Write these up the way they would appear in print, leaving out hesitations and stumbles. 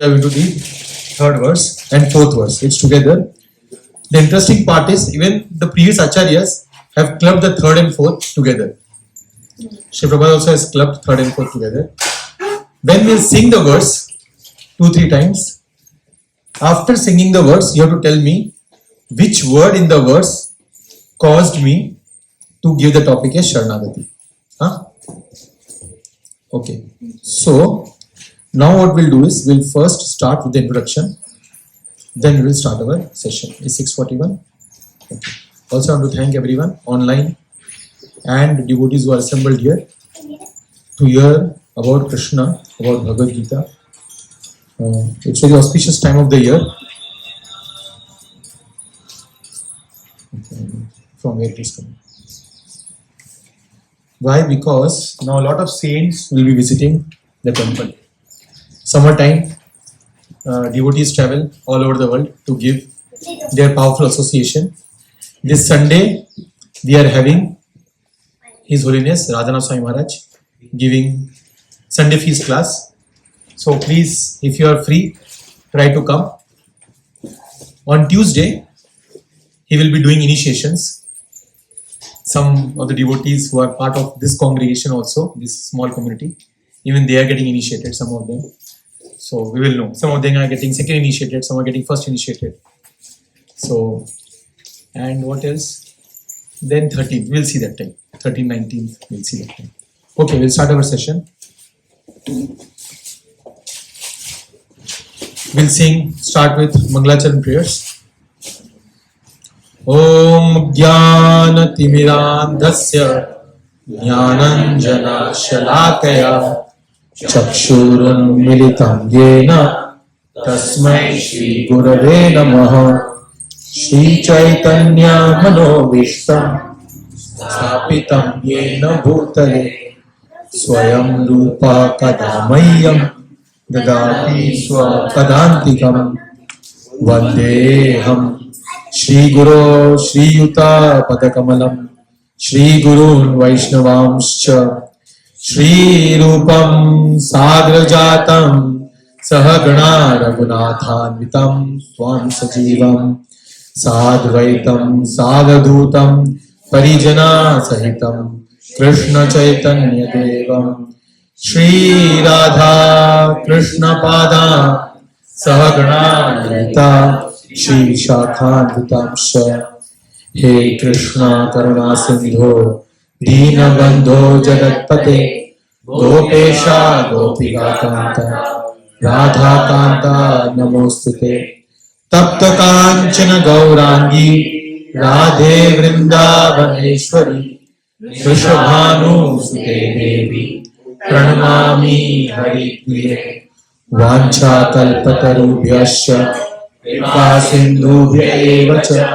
into the third verse and fourth verse. It's together. The interesting part is even the previous acharyas have clubbed the third and fourth together. Sri Prabhupada also has clubbed third and fourth together. When we'll sing the verse 2-3 times, after singing the verse, you have to tell me which word in the verse caused me to give the topic as Śaraṇāgati. Huh? Okay. So, now what we'll do is, we'll first start with the introduction. Then we'll start our session. It's 6:41. Okay. Also, I want to thank everyone online and devotees who are assembled here to hear about Krishna, about Bhagavad Gita. It's a very auspicious time of the year. Okay. From where it is coming. Why? Because now a lot of saints will be visiting the temple. Summertime, devotees travel all over the world to give their powerful association. This Sunday, we are having His Holiness Radhanath Swami Maharaj giving Sunday feast class. So please, if you are free, try to come. On Tuesday, he will be doing initiations. Some of the devotees who are part of this congregation also, this small community, even they are getting initiated, some of them. So we will know. Some of them are getting second initiated, some are getting first initiated. So, and what else? Then 13th, we'll see that time. 13th, 19th, we'll see that time. Okay, we'll start our session. We'll start with Mangalacharan prayers. Om Jnana-timirandhasya Jnananjana-shalakaya Chakshurunmilitam Yena Tasmai Shri Gurave Namaha Shri Chaitanya Manobishtam Sthapitam Yena Bhutale Swayam Rupa Kadamayyam Dadati Swapadantikam Vandeham Shri Guru Shri Yuta Padakamalam Shri Gurun Vaishnavamscha Shri rūpam sagrajatam sahagana raghunathanvitam swam sajivam sadvaitam sadadhutam parijana sahitam Krishna Chaitanya Devam Shri Radha Krishna Pada sahagana lita Shri Shakhanvitamsha He Krishna Karuna Sindho Dīna Bandho Jagatpate Gopesha Gopika Kanta Radha Kanta Namostute Tapta Kanchana Gaurangi Radhe Vrindavaneshwari Vrishabhanu Sute Devi Pranamami Hari Priye Vancha Kalpatarubhyasya Kripa Sindhubhya eva cha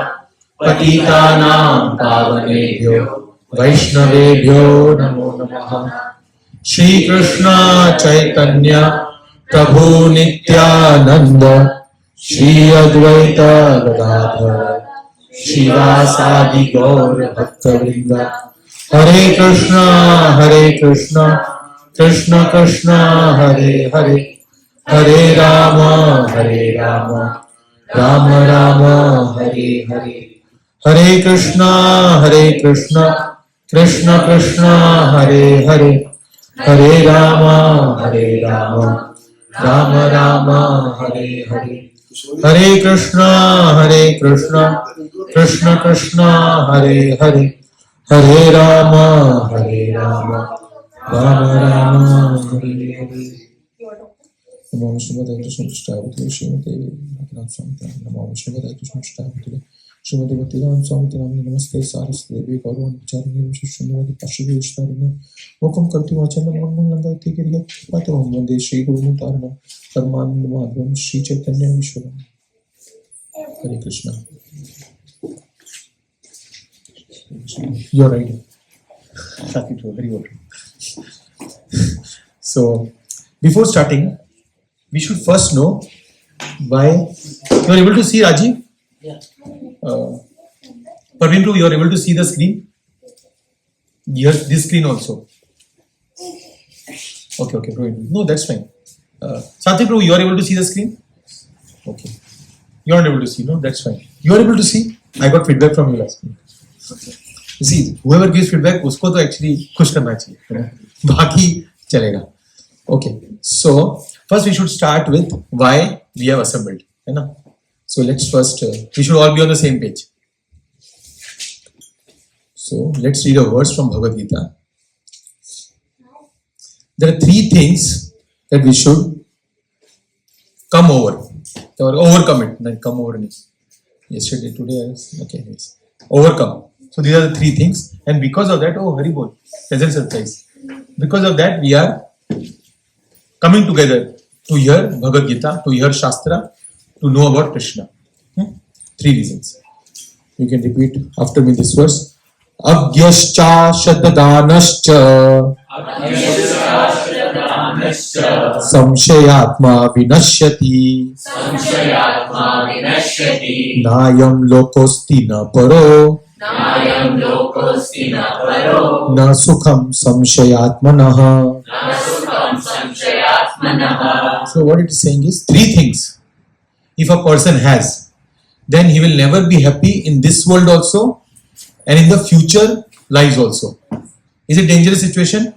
Patitanam Pavanebhyo Vaishnavebhyo Namo Namaha Shri Krishna Chaitanya Prabhu Nityananda Shri Advaita Gadadhara Shivasadi Gaur Bhaktavrinda Hare Krishna Krishna Krishna Hare Hare Hare Rama Rama Rama Hare Hare Hare Krishna Krishna Krishna Hare Hare Hare Rama Rama Rama Hare Hare Hare Krishna Krishna Krishna Hare Hare Hare Rama Rama Rama Hare Hare Namo Vishnupadaya Krishna Prasthaya Srimate Bhaktivedanta Swami Namo Vishnupadaya Krishna Prasthaya Srimate Bhaktivedanta Swami Namaste Saraswati Devi Gauravan Vicharini Vishnushunavadi Pashvi Vishtarini Mokam Karti Vachanam Mangalam Langati Kiriyat Patavam Vande Shri Guru Taranam Parmananda Madhavam Shri Chaitanya Vishwaram Hare Krishna. You're right. Very good. So, before starting, we should first know why you are able to see Rajiv? Yeah. Parveen, you are able to see the screen? Yes, this screen also. Okay, Rohit. No, that's fine. Sathik Prabhu, you are able to see the screen? Okay. You are not able to see, no? That's fine. You are able to see? I got feedback from you last week. See, whoever gives feedback, usko to actually खुश करना चाहिए. बाकी चलेगा. Okay. So first we should start with why we have assembled. So let's first, we should all be on the same page. So let's read a verse from Bhagavad Gita. There are three things that we should come over. Or overcome it. Then come over. Yesterday, today, okay, yes. Overcome. So these are the three things. And because of that, oh, Hari Bol, pleasant surprise. Because of that, we are coming together to hear Bhagavad Gita, to hear Shastra, to know about Krishna. Three reasons. You can repeat after me this verse. Agyascha shadadanascha samshayatma vinashyati nayam lokosti na paro na sukham samshayatmanaha. So what it is saying is three things. If a person has, then he will never be happy in this world also and in the future lives also. Is it dangerous situation?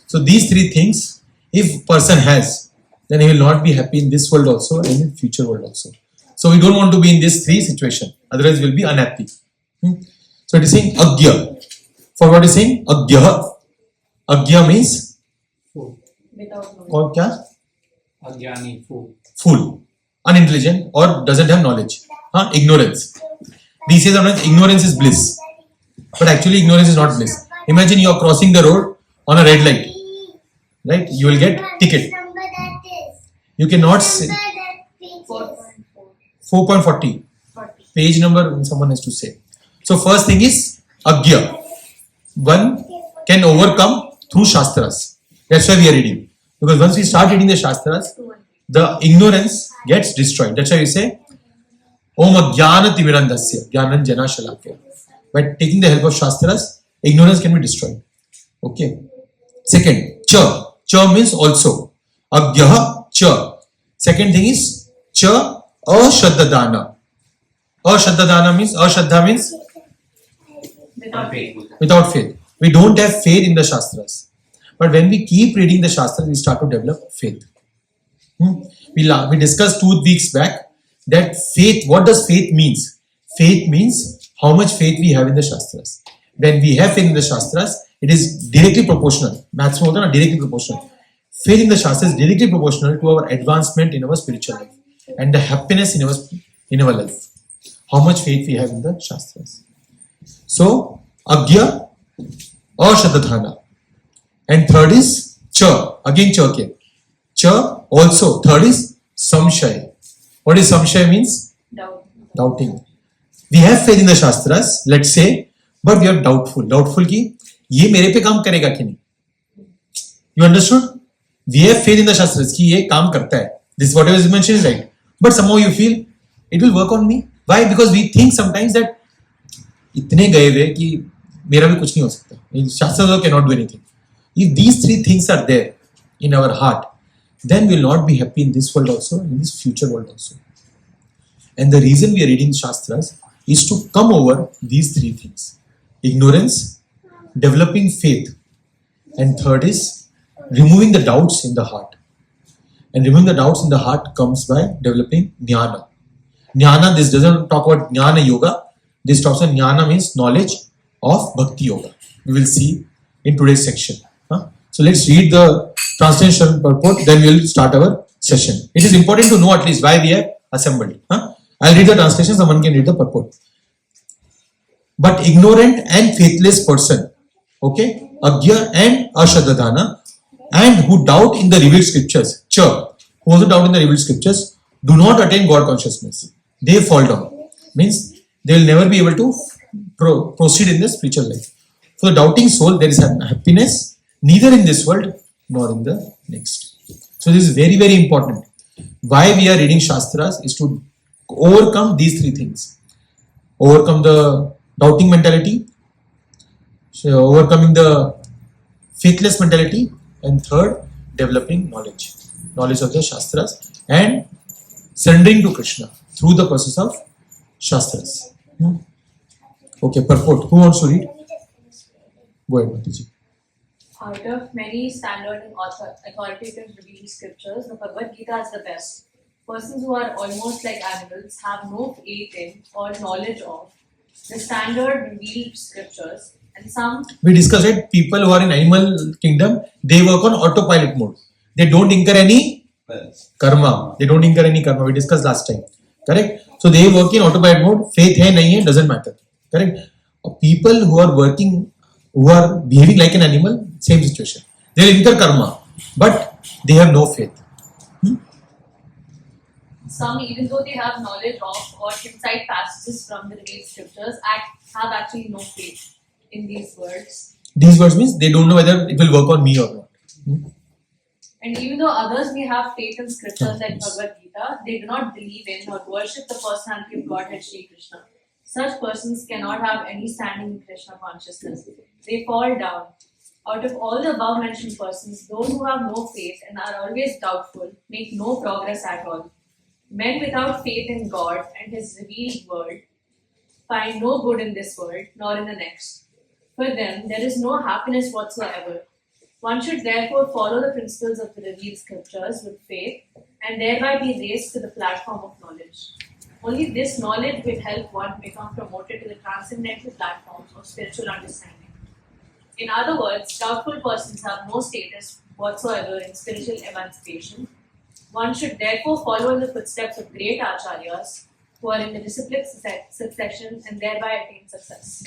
So these three things, if person has, then he will not be happy in this world also and in future world also. So we don't want to be in this three situation. Otherwise we will be unhappy. So it is saying agya. For what is saying? Agya. Agya means? Or kya? Agyani, Fool. Unintelligent or doesn't have knowledge. Ignorance. These days sometimes ignorance is bliss. But actually ignorance is not bliss. Imagine you are crossing the road on a red light. Right? You will get ticket. You cannot say 4.40. Page number someone has to say. So first thing is agya. One can overcome through Shastras. That's why we are reading. Because once we start reading the Shastras, the ignorance gets destroyed. That's why we say Om Ajnana Timirandasya Jnananjana Shalakya. By taking the help of Shastras, ignorance can be destroyed. Okay. Second, cha. Cha means also. Agyaha cha. Second thing is cha ashraddhadana. Ashraddhadana means, ashraddha means without faith. We don't have faith in the Shastras. But when we keep reading the Shastras, we start to develop faith. We discussed 2 weeks back that faith, what does faith means? Faith means how much faith we have in the Shastras. When we have faith in the Shastras, it is directly proportional. Maths mein hota na, directly proportional. Faith in the Shastras is directly proportional to our advancement in our spiritual life and the happiness in our life. How much faith we have in the Shastras. So, agya or shadadhana. And third is cha. Again cha ke. Cha also. Third is samshaya. What is samshaya means? Doubting. We have faith in the Shastras, let's say, but we are doubtful. Doubtful ki, ye mere pe kaam karega ki nahi. You understood? We have faith in the Shastras ki ye kaam karta hai. This whatever is mentioned is right. But somehow you feel, it will work on me. Why? Because we think sometimes that itne gaye hue ki mera bhi kuch nahi ho sakta. Shastras cannot do anything. If these three things are there in our heart, then we will not be happy in this world also, in this future world also. And the reason we are reading Shastras is to come over these three things. Ignorance, developing faith, and third is removing the doubts in the heart. And removing the doubts in the heart comes by developing jnana. Jnana, this doesn't talk about jnana yoga. This talks about jnana means knowledge of bhakti yoga. We will see in today's section. So let's read the translation purport, then we will start our session. It is important to know at least why we have assembled. I'll read the translation, someone can read the purport. But ignorant and faithless person, okay, agya and ashraddhadana, and who doubt in the revealed scriptures, cha, who also doubt in the revealed scriptures, do not attain God consciousness. They fall down. Means they will never be able to proceed in the spiritual life. For the doubting soul, there is happiness neither in this world nor in the next. So this is very, very important. Why we are reading Shastras is to overcome these three things. Overcome the doubting mentality, overcoming the faithless mentality, and third, developing knowledge. knowledge of the Shastras and surrendering to Krishna through the process of Shastras. Okay, purport. Who wants to read? Go ahead, Mataji. Out of many standard and authoritative revealed scriptures, the Bhagavad Gita is the best. Persons who are almost like animals have no faith in or knowledge of the standard revealed scriptures, and some. We discussed it. People who are in animal kingdom, they work on autopilot mode. They don't incur any karma. They don't incur any karma. We discussed last time. Correct? So they work in autopilot mode. Faith hai, nahi hai, doesn't matter. Correct? People who are working, who are behaving like an animal, same situation. They will incur karma, but they have no faith. Some, even though they have knowledge of or can cite passages from the revealed scriptures, have actually no faith in these words. These words means they don't know whether it will work on me or not. And even though others may have faith in scriptures like Bhagavad Gita, they do not believe in or worship the personality of Godhead Shri Krishna. Such persons cannot have any standing in Krishna consciousness. They fall down. Out of all the above mentioned persons, those who have no faith and are always doubtful make no progress at all. Men without faith in God and His revealed word find no good in this world nor in the next. For them, there is no happiness whatsoever. One should therefore follow the principles of the revealed scriptures with faith and thereby be raised to the platform of knowledge. Only this knowledge will help one become promoted to the transcendental platforms of spiritual understanding. In other words, doubtful persons have no status whatsoever in spiritual emancipation. One should therefore follow in the footsteps of great acharyas who are in the disciplined succession and thereby attain success.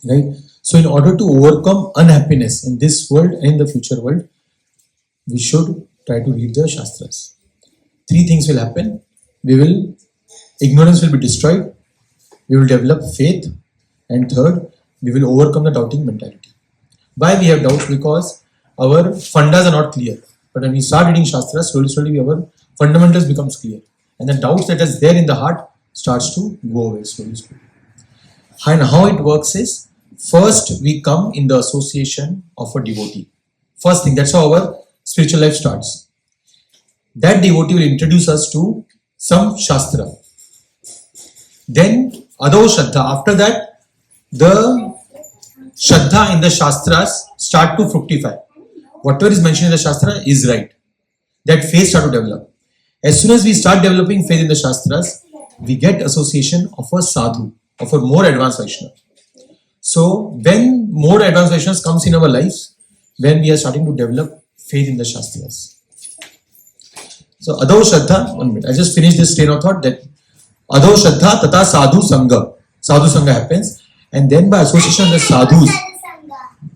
Right? So in order to overcome unhappiness in this world and in the future world, we should try to read the Shastras. Three things will happen. Ignorance will be destroyed, we will develop faith, and third, we will overcome the doubting mentality. Why we have doubts? Because our fundas are not clear. But when we start reading Shastras, slowly our fundamentals becomes clear. And the doubts that is there in the heart starts to go away slowly. And how it works is, first we come in the association of a devotee. First thing, that's how our spiritual life starts. That devotee will introduce us to some Shastra. Then, adho Shraddha. After that, the Shraddha in the Shastras start to fructify. Whatever is mentioned in the Shastra is right. That faith start to develop. As soon as we start developing faith in the Shastras, we get association of a sadhu, of a more advanced Vaishnava. So, when more advanced Vaishnavas comes in our lives, when we are starting to develop faith in the Shastras. So, adho Shraddha, 1 minute, I just finished this train of thought that adho Shraddha tata sadhu sangha happens, and then by association of the sadhus,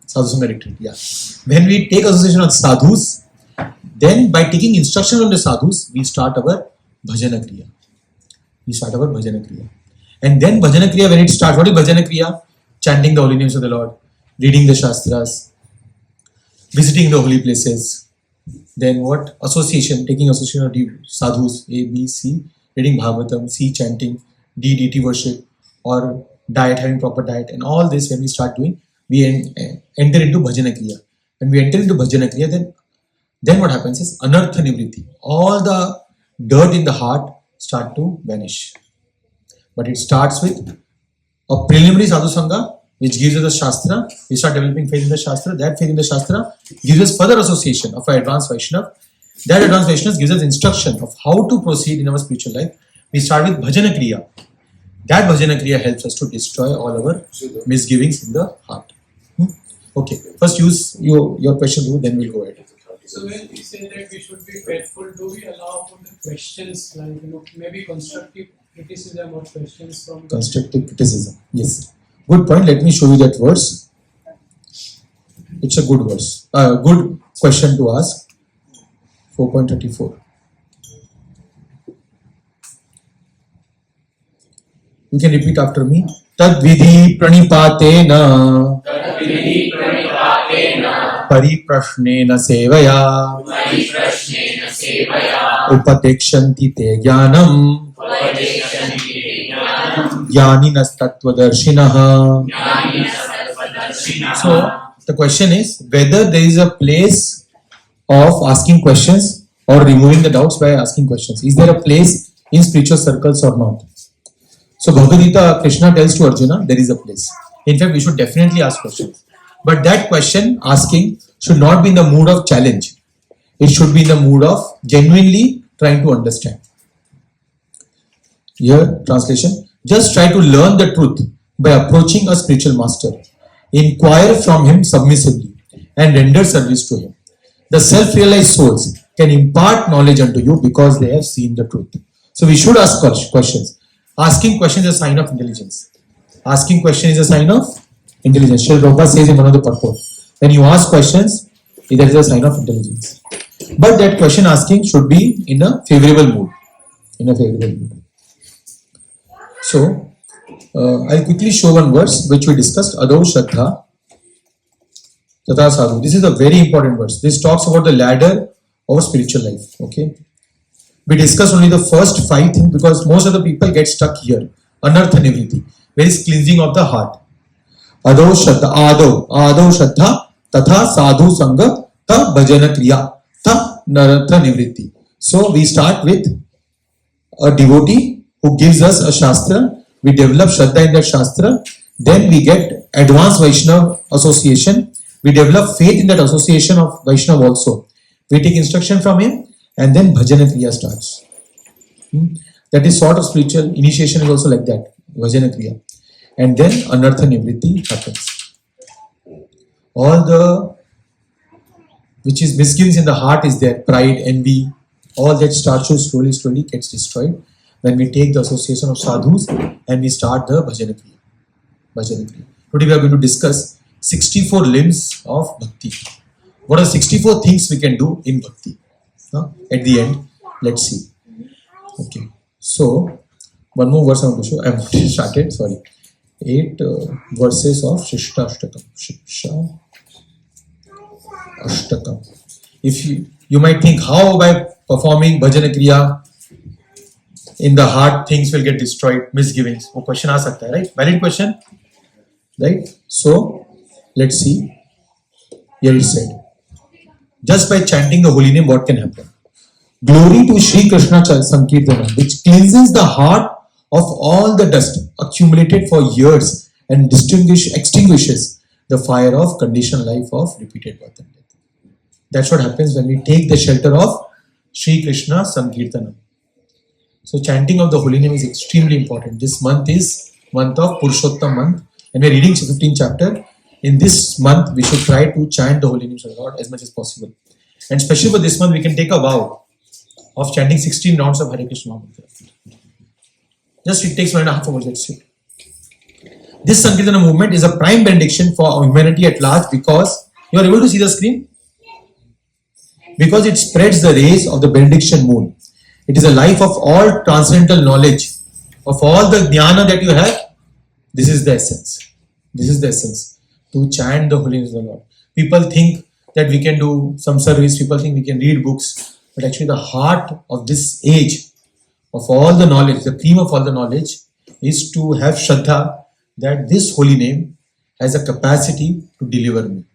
sadhu sangha retreat, yeah. When we take association of sadhus, then by taking instruction from the sadhus, we start our bhajana kriya. And then bhajana kriya, when it starts, what is bhajana kriya? Chanting the holy names of the Lord, reading the Shastras, visiting the holy places. Then what? Association, taking association of sadhus, A, B, C, reading Bhagavatam, C, chanting, D, deity worship, or diet, having proper diet, and all this when we start doing, we enter into bhajana kriya. When we enter into bhajana kriya, then what happens is anartha nivritti. All the dirt in the heart start to vanish. But it starts with a preliminary sadhu sangha, which gives us a Shastra. We start developing faith in the Shastra. That faith in the Shastra gives us further association of an advanced Vaishnava. That advanced Vaishnava gives us instruction of how to proceed in our spiritual life. We start with bhajana kriya. That bhajana kriya helps us to destroy all our misgivings in the heart. Okay, first use your question, then we'll go ahead. So when we say that we should be faithful, do we allow for the questions, like maybe constructive criticism or questions from constructive criticism? Yes, good point. Let me show you that verse. It's a good verse, good question to ask. 4.34. You can repeat after me. Tadvidhi pranipatena pariprasṛthnena sevaya upatekshanti te jnanam jnaninas tattvadarshinaha. So the question is whether there is a place of asking questions or removing the doubts by asking questions. Is there a place in spiritual circles or not? So Bhagavad Gita, Krishna tells to Arjuna, there is a place. In fact, we should definitely ask questions. But that question asking should not be in the mood of challenge. It should be in the mood of genuinely trying to understand. Here, translation. Just try to learn the truth by approaching a spiritual master. Inquire from him submissively and render service to him. The self-realized souls can impart knowledge unto you because they have seen the truth. So we should ask questions. Asking questions is a sign of intelligence. Asking questions is a sign of intelligence. Srila Prabhupada says in one of the purports, when you ask questions, that is a sign of intelligence. But that question asking should be in a favorable mood. In a favorable mood. So, I'll quickly show one verse which we discussed. Adau Śraddha Tata Sadhu. This is a very important verse. This talks about the ladder of spiritual life. Okay. We discussed only the first 5 things because most of the people get stuck here. Anartha Nivritti. Where is cleansing of the heart. Adau Śraddha. Adau Śraddha Tatha Sadhu Sangha Ta Bhajana Kriya Ta Anartha Nivritti. So we start with a devotee who gives us a Shastra. We develop Shraddha in that Shastra. Then we get advanced Vaishnava association. We develop faith in that association of Vaishnava also. We take instruction from him and then Bhajana Kriya starts. That is sort of spiritual initiation is also like that. Bhajana Kriya. And then Anartha Nivritti happens. All the which is misgivings in the heart is there. Pride, envy, all that starts to slowly gets destroyed when we take the association of sadhus and we start the Bhajana Kriya. Bhajana Kriya. Today we are going to discuss 64 limbs of bhakti. What are 64 things we can do in bhakti? At the end, let's see. Okay. So, one more verse I want to show. I have already started, sorry. 8 verses of Shishta Ashtakam. Shiksha Ashtakam. If you might think, how by performing Bhajana Kriya in the heart things will get destroyed, misgivings. वो question आ सकता है, right? Valid question, right? So let's see. Here it said, just by chanting the holy name, what can happen? Glory to Sri Krishna Sankirtana, which cleanses the heart of all the dust accumulated for years and extinguishes the fire of conditioned life of repeated birth and death. That's what happens when we take the shelter of Sri Krishna Sankirtana. So chanting of the holy name is extremely important. This month is month of Puruṣaṁ month, and we are reading 15th chapter. In this month, we should try to chant the holy names of God as much as possible. And especially for this month, we can take a vow of chanting 16 rounds of Hare Krishna mantra. Just it takes 1.5 hours. That's it. This Sankirtana movement is a prime benediction for humanity at large because you are able to see the screen. Because it spreads the rays of the benediction moon. It is a life of all transcendental knowledge, of all the jnana that you have. This is the essence. This is the essence. To chant the holy name of the Lord. People think that we can do some service, people think we can read books, but actually the heart of this age, of all the knowledge, the cream of all the knowledge, is to have Shraddha that this holy name has a capacity to deliver me.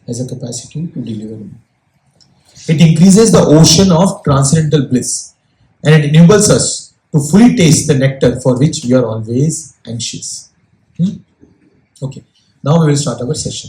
Has a capacity to deliver me. It increases the ocean of transcendental bliss and it enables us to fully taste the nectar for which we are always anxious. Okay, now we will start our session.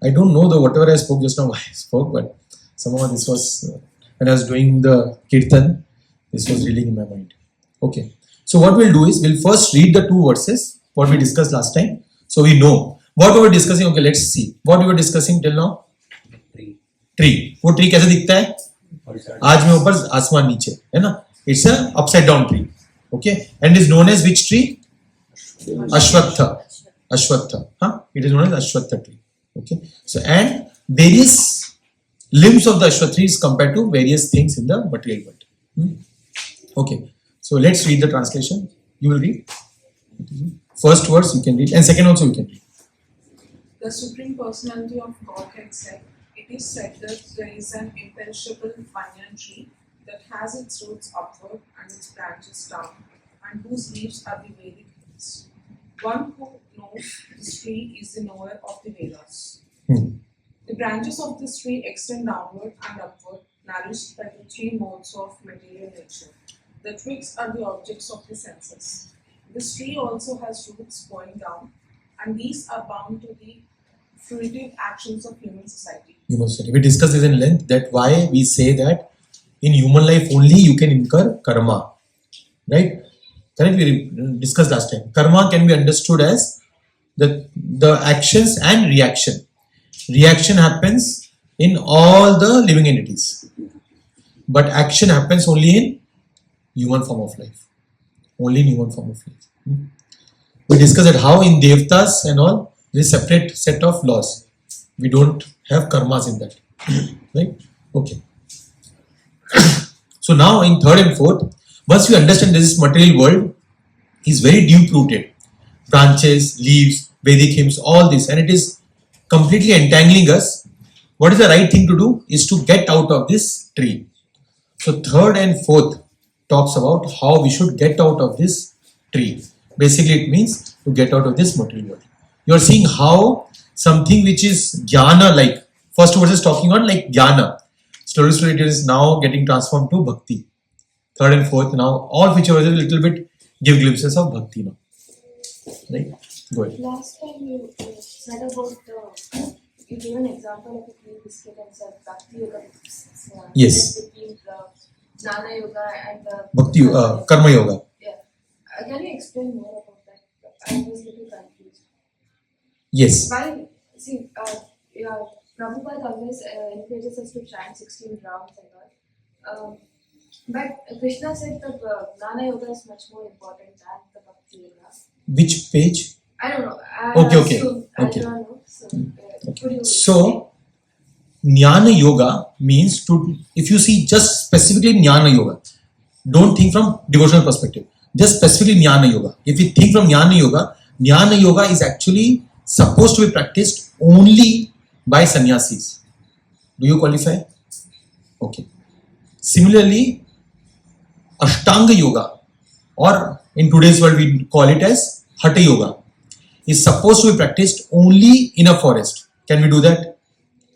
I don't know whatever I spoke just now, why I spoke, but somehow this was, when I was doing the kirtan, this was reeling in my mind. Okay, so what we'll do is, we'll first read the 2 verses, what we discussed last time, so we know. What we were discussing, okay, let's see. What we were discussing till now? Tree. वो tree कैसे दिखता है? आज में ऊपर आसमान नीचे, है ना? It's a upside down tree. Okay, and is known as which tree? Aśvattham. Aśvattham. It is known as Aśvattham tree. Okay, so and various limbs of the Aśvattham tree is compared to various things in the material world. Okay, so let's read the translation. You will read. First verse you can read, and second also you can read. The Supreme Personality of Godhead said, it is said that there is an imperishable banyan tree that has its roots upward and its branches down, and whose leaves are the Vedic One who knows this tree is the knower of the Vedas. The branches of this tree extend downward and upward, nourished by the three modes of material nature. The twigs are the objects of the senses. This tree also has roots going down, and these are bound to the fruitive actions of human society. Human society. We discussed this in length, that why we say that in human life only you can incur karma. Right? Correct? We discussed last time. Karma can be understood as the actions and reaction. Reaction happens in all the living entities, but action happens only in human form of life. Only in human form of life. We discussed that how in Devatas and all, there is a separate set of laws. We don't have karmas in that. Right? Okay. So now in third and fourth, once we understand this material world is very deep rooted. Branches, leaves, Vedic hymns, all this, and it is completely entangling us. What is the right thing to do is to get out of this tree. So third and fourth talks about how we should get out of this tree. Basically it means to get out of this material world. You are seeing how something which is jnana like, first verse is talking on like jnana. Slowly it is now getting transformed to bhakti. Third and fourth now, all future verses a little bit give glimpses of bhakti now. Right? Go ahead. Last time you said about you gave an example of a green biscuit and said Bhakti Yoga Yes. between the Jnana Yoga and the Bhakti, Karma Yoga. Yeah. Can you explain more about that? I was a little confused. Yes. Why? See, Prabhupada always encourages us to chant 16 rounds and all. But Krishna said that Jnana Yoga is much more important than the Bhakti Yoga. Which page? I don't know. Okay. I don't know. So, could you So, Jnana Yoga means to, if you see just specifically Jnana Yoga, don't think from devotional perspective, just specifically Jnana Yoga. If you think from Jnana Yoga is actually supposed to be practiced only by sannyasis. Do you qualify? Okay. Similarly, Ashtanga Yoga, or in today's world we call it as Hatha Yoga, is supposed to be practiced only in a forest. Can we do that?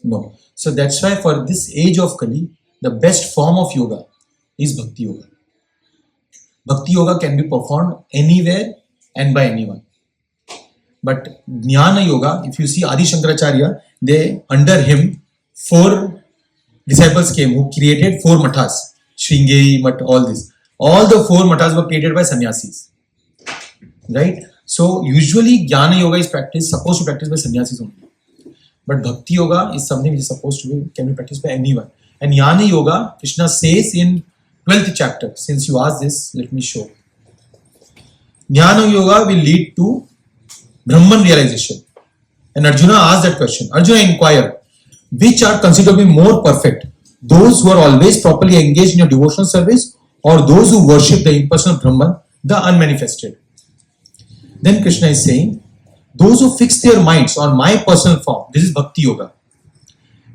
No. So that's why for this age of Kali, the best form of yoga is Bhakti Yoga. Bhakti Yoga can be performed anywhere and by anyone. But Jnana Yoga, if you see Adi Shankaracharya, under him 4 disciples came who created 4 mathas. Sringeri, Math, all this. All the 4 mathas were created by sannyasis. Right? So usually Jnana Yoga is supposed to be practiced by sannyasis only. But Bhakti Yoga is something which is supposed to be, can be practiced by anyone. And Jnana Yoga, Krishna says in 12th chapter, since you asked this, let me show. Jnana Yoga will lead to Brahman realization. And Arjuna asked that question. Arjuna inquired, which are considered to be more perfect? Those who are always properly engaged in your devotional service, or those who worship the impersonal Brahman, the unmanifested? Then Krishna is saying, those who fix their minds on my personal form, this is Bhakti Yoga,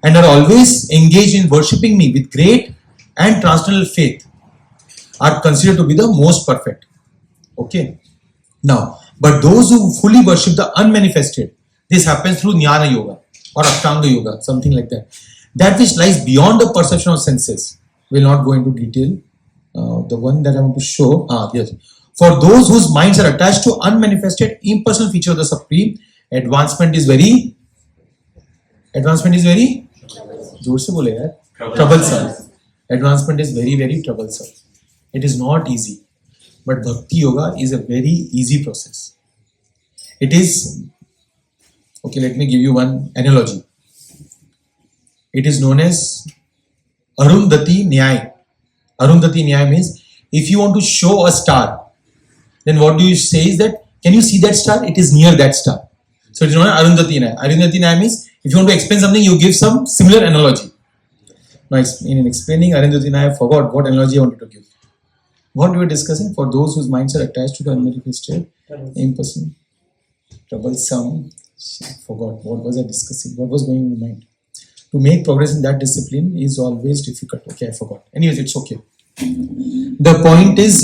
and are always engaged in worshipping me with great and transcendental faith, are considered to be the most perfect. Okay. Now, but those who fully worship the unmanifested, this happens through Jnana Yoga or Ashtanga Yoga, something like that. That which lies beyond the perception of senses. We will not go into detail. The one that I want to show, yes. For those whose minds are attached to unmanifested impersonal feature of the Supreme, advancement is very troublesome. Advancement is very, very troublesome. It is not easy. But Bhakti Yoga is a very easy process. It is, okay, let me give you one analogy. It is known as Arundhati Nyaya. Arundhati Nyaya means, if you want to show a star, then what do you say is that, can you see that star? It is near that star. So it is known as Arundhati Nyaya. Arundhati Nyaya means, if you want to explain something, you give some similar analogy. Now, in explaining Arundhati Nyaya, I forgot what analogy I wanted to give. What we were discussing, for those whose minds are attached to the unmanifested, impersonal, troublesome, I forgot what was I discussing, what was going in the mind. To make progress in that discipline is always difficult. Okay, I forgot. Anyways, it's okay. The point is, Is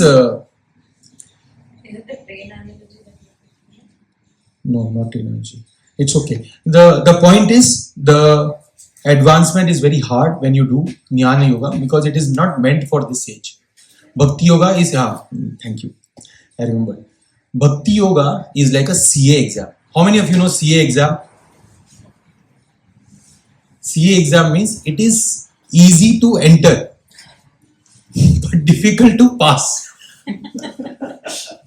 it the brain analogy that you no, not energy. It's okay. The point is, the advancement is very hard when you do Jnana Yoga because it is not meant for this age. Bhakti Yoga is, thank you, I remember. Bhakti Yoga is like a CA exam. How many of you know CA exam? CA exam means it is easy to enter but difficult to pass.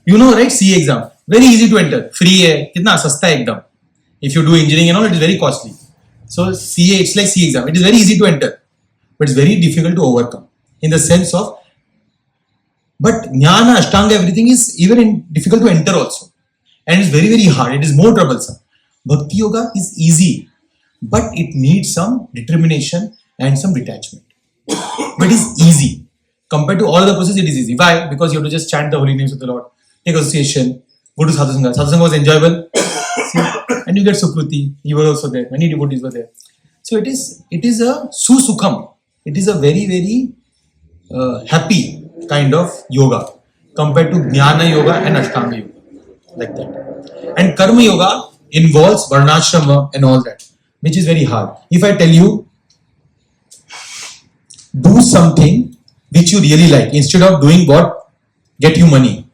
You know, right? CA exam. Very easy to enter. Free hai. Kitna sasta hai ekdam. If you do engineering and all, it is very costly. So CA, it's like CA exam. It is very easy to enter, but it's very difficult to overcome. In the sense of, but Jnana, Ashtanga, everything is even difficult to enter also. And it's very, very hard. It is more troublesome. Bhakti Yoga is easy, but it needs some determination and some detachment. But it is easy. Compared to all the processes, it is easy. Why? Because you have to just chant the holy names of the Lord, take association, go to sadhusanga. Sadhusanga was enjoyable. See? And you get Sukruti. You were also there. Many devotees were there. So it is a susukham. It is a very, very happy kind of yoga compared to Jnana Yoga and Ashtanga Yoga. Like that. And Karma Yoga involves Varnashrama and all that, which is very hard. If I tell you, do something which you really like instead of doing what get you money,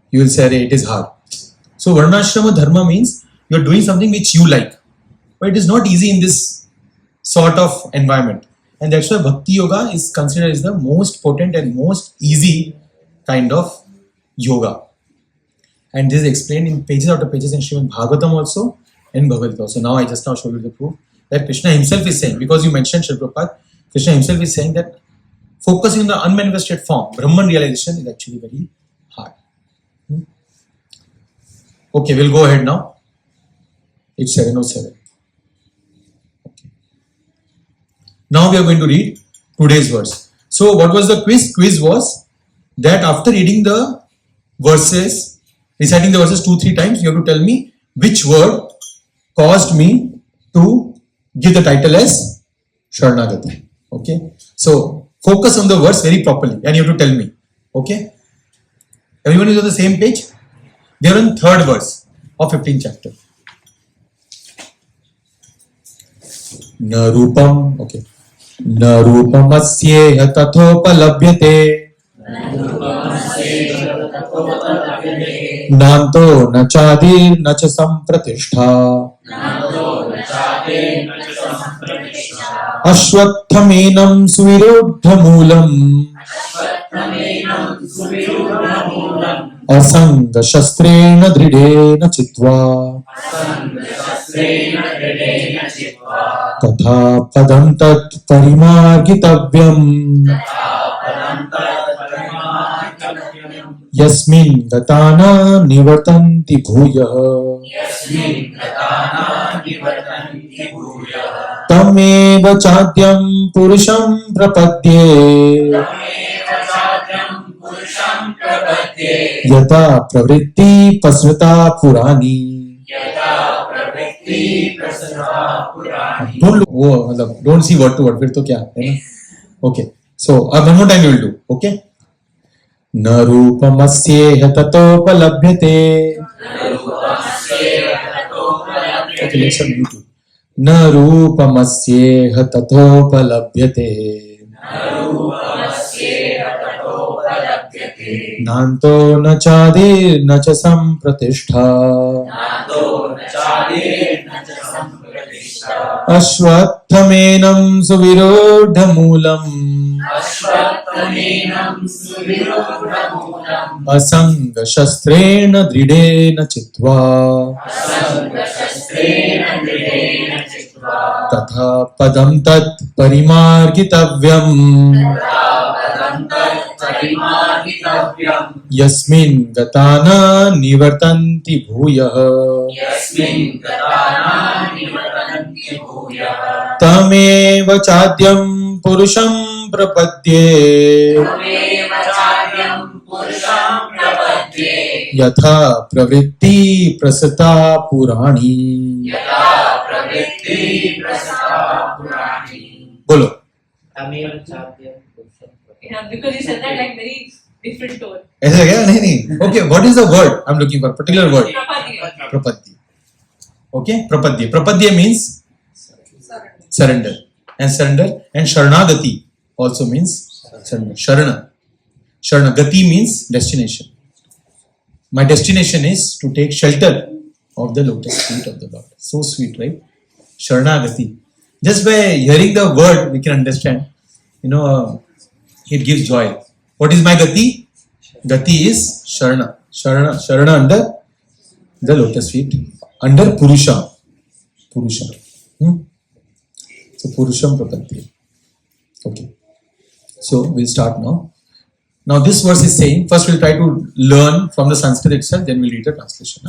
you will say it is hard. So Varnashrama Dharma means you are doing something which you like, but it is not easy in this sort of environment, and that's why Bhakti Yoga is considered as the most potent and most easy kind of yoga. And this is explained in pages after pages in Srimad Bhagavatam also and Bhagavad Gita. So now I just now show you the proof that Krishna himself is saying, because you mentioned Srila Prabhupada, Krishna himself is saying that focusing on the unmanifested form, Brahman realization, is actually very hard. Okay, we'll go ahead now. It's 7:07. Okay. Now we are going to read today's verse. So what was the quiz? Quiz was that after reading the verses, reciting the verses 2-3 times, you have to tell me which word caused me to give the title as Śaraṇāgati. Okay. So focus on the verse very properly and you have to tell me. Okay. Everyone is on the same page? We are on third verse of 15th chapter. Na rūpam. Okay. Na rūpam asyeha tathopalabhyate. Nānto na cādir na ca sampratiṣṭhā. Aśvattham enaṁ su-virūḍha-mūlam. asaṅga-śastreṇa dṛḍhena chittvā. tataḥ padaṁ tat parimārgitavyaṁ. yasmin gatā nivartanti bhūyaḥ. tameva cādyaṁ puruṣaṁ prapadye. yataḥ pravṛttiḥ prasṛtā purāṇī. Don't see word to word. फिर तो क्या है ना? Okay. So one more time we will do. Okay. Na rūpam asyeha tathopalabhyate. Okay, let's start YouTube. Na rūpam asyeha tathopalabhyate. nānto na cādir na ca sampratiṣṭhā. aśvattham enaṁ su-virūḍha-mūlam. asaṅga-śastreṇa dṛḍhena chittvā. tataḥ padaṁ tat parimārgitavyaṁ. yasmin gatā nivartanti bhūyaḥ. tameva cādyaṁ puruṣaṁ prapadye. yataḥ pravṛttiḥ prasṛtā purāṇī. Bolo. Yeah, because you said that like very different tone. ऐसा क्या? नहीं. Okay, what is the word I'm looking for? Particular word. Prapadye. Prapadye. Okay, prapadye. Prapadye means surrender. and surrender. And Śaraṇāgati also means surrender. Śaraṇāgati means destination. My destination is to take shelter of the lotus feet of the Lord. So sweet, right? Śaraṇāgati. Just by hearing the word, we can understand. It gives joy. What is my gati? Gati is Sharana. Sharana under the lotus feet. Under puruṣaṁ. So puruṣaṁ prapadye. Okay. So we'll start now. Now this verse is saying, first we'll try to learn from the Sanskrit itself, then we'll read the translation.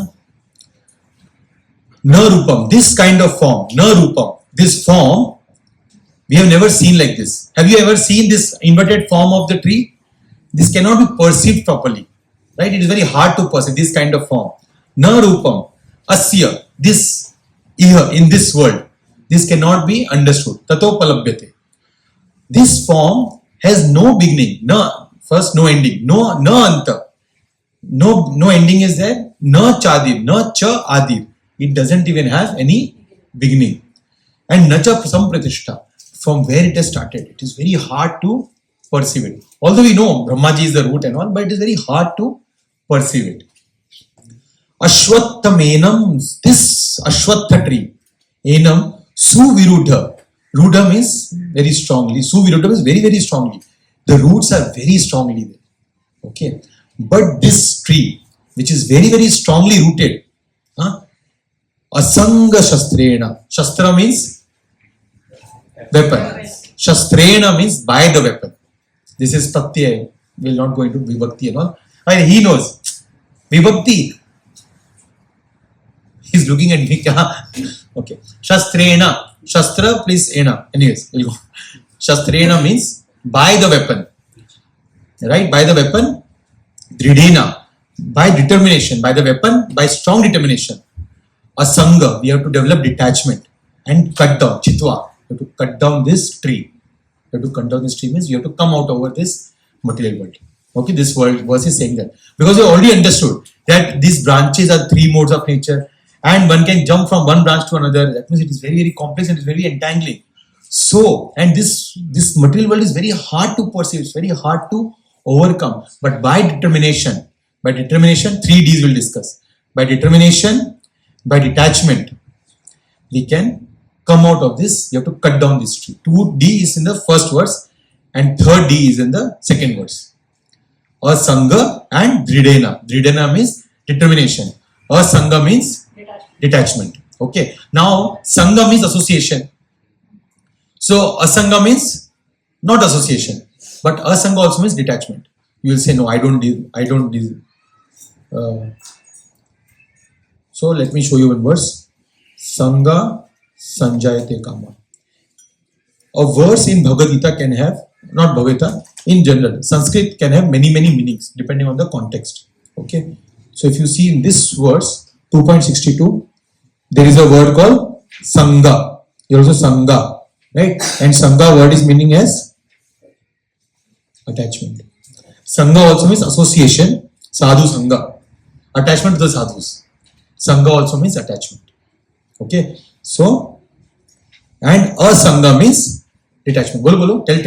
Na rūpam, this kind of form, na rūpam, this form, we have never seen like this. Have you ever seen this inverted form of the tree? This cannot be perceived properly. Right? It is very hard to perceive this kind of form. Na rūpam, asyeha, this here in this world, this cannot be understood. Tathopalabhyate. This form has no beginning, first no ending, no nānto. No ending is there, no cādir, no cādir. It doesn't even have any beginning. And nacha sampratiṣṭhā, from where it has started. It is very hard to perceive it. Although we know Brahmaji is the root and all, but it is very hard to perceive it. Aśvattham enaṁ, this aśvatthā tree, enaṁ, su-virūḍha. Rūdha means very strongly. Su-virūḍha means very, very strongly. The roots are very strongly there. Okay. But this tree, which is very, very strongly rooted, asaṅga-śastreṇa. Shastra means weapon. Śastreṇa means by the weapon. This is prapadye. We will not go into vibhakti and all. And he knows. Vibhakti. He's looking at me. Okay. Śastreṇa. Shastra please enaṁ. Anyways, we'll go. Śastreṇa means by the weapon. Right? By the weapon. dṛḍhena. By determination. By the weapon. By strong determination. Asaṅga. We have to develop detachment. And cut down. Chittvā. You have to cut down this tree. You have to cut down this tree means you have to come out over this material world. Okay, this verse is saying that. Because you already understood that these branches are three modes of nature and one can jump from one branch to another. That means it is very, very complex and it is very entangling. So, and this material world is very hard to perceive, it's very hard to overcome. But by determination, 3 Ds we'll discuss. By determination, by detachment, we can come out of this. You have to cut down this tree. 2D is in the first verse and 3rd D is in the second verse. Asaṅga and dṛḍhena. Dṛḍhena means determination. Asaṅga means detachment. Okay. Now, saṅga means association. So, asaṅga means not association. But asaṅga also means detachment. You will say, no, I don't. So, let me show you one verse. Saṅga sanjayate kama. A verse in Bhagavad Gita can have, not Bhagavad Gita, in general, Sanskrit can have many, many meanings depending on the context. Okay. So if you see in this verse, 2.62, there is a word called saṅga. Here also saṅga, right? And saṅga word is meaning as attachment. Saṅga also means association, sadhu saṅga, attachment to the sadhus. Saṅga also means attachment. Okay. So, and asaṅga means detachment. Bolo, tell.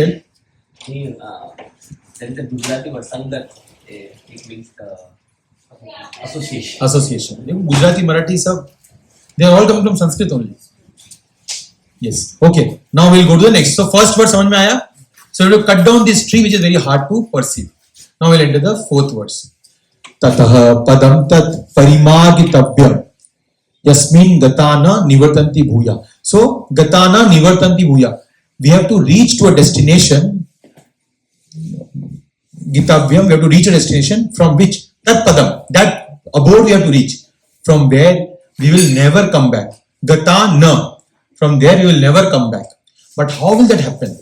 There is a Gujarati word asaṅga. It means association. Gujarati, Marathi, sab, they are all coming from Sanskrit only. Yes. Okay. Now we'll go to the next. So first word samajh mein aaya. So we have to cut down this tree which is very hard to perceive. Now we'll enter the 4th verse. Tataḥ padaṁ tat parimārgitavyaṁ. Yasmin gatā nivartanti bhūyaḥ. So gatā nivartanti bhūyaḥ. We have to reach to a destination. Gitavyam, we have to reach a destination from which padaṁ, that abode we have to reach, from where we will never come back. Gatā, from there we will never come back. But how will that happen?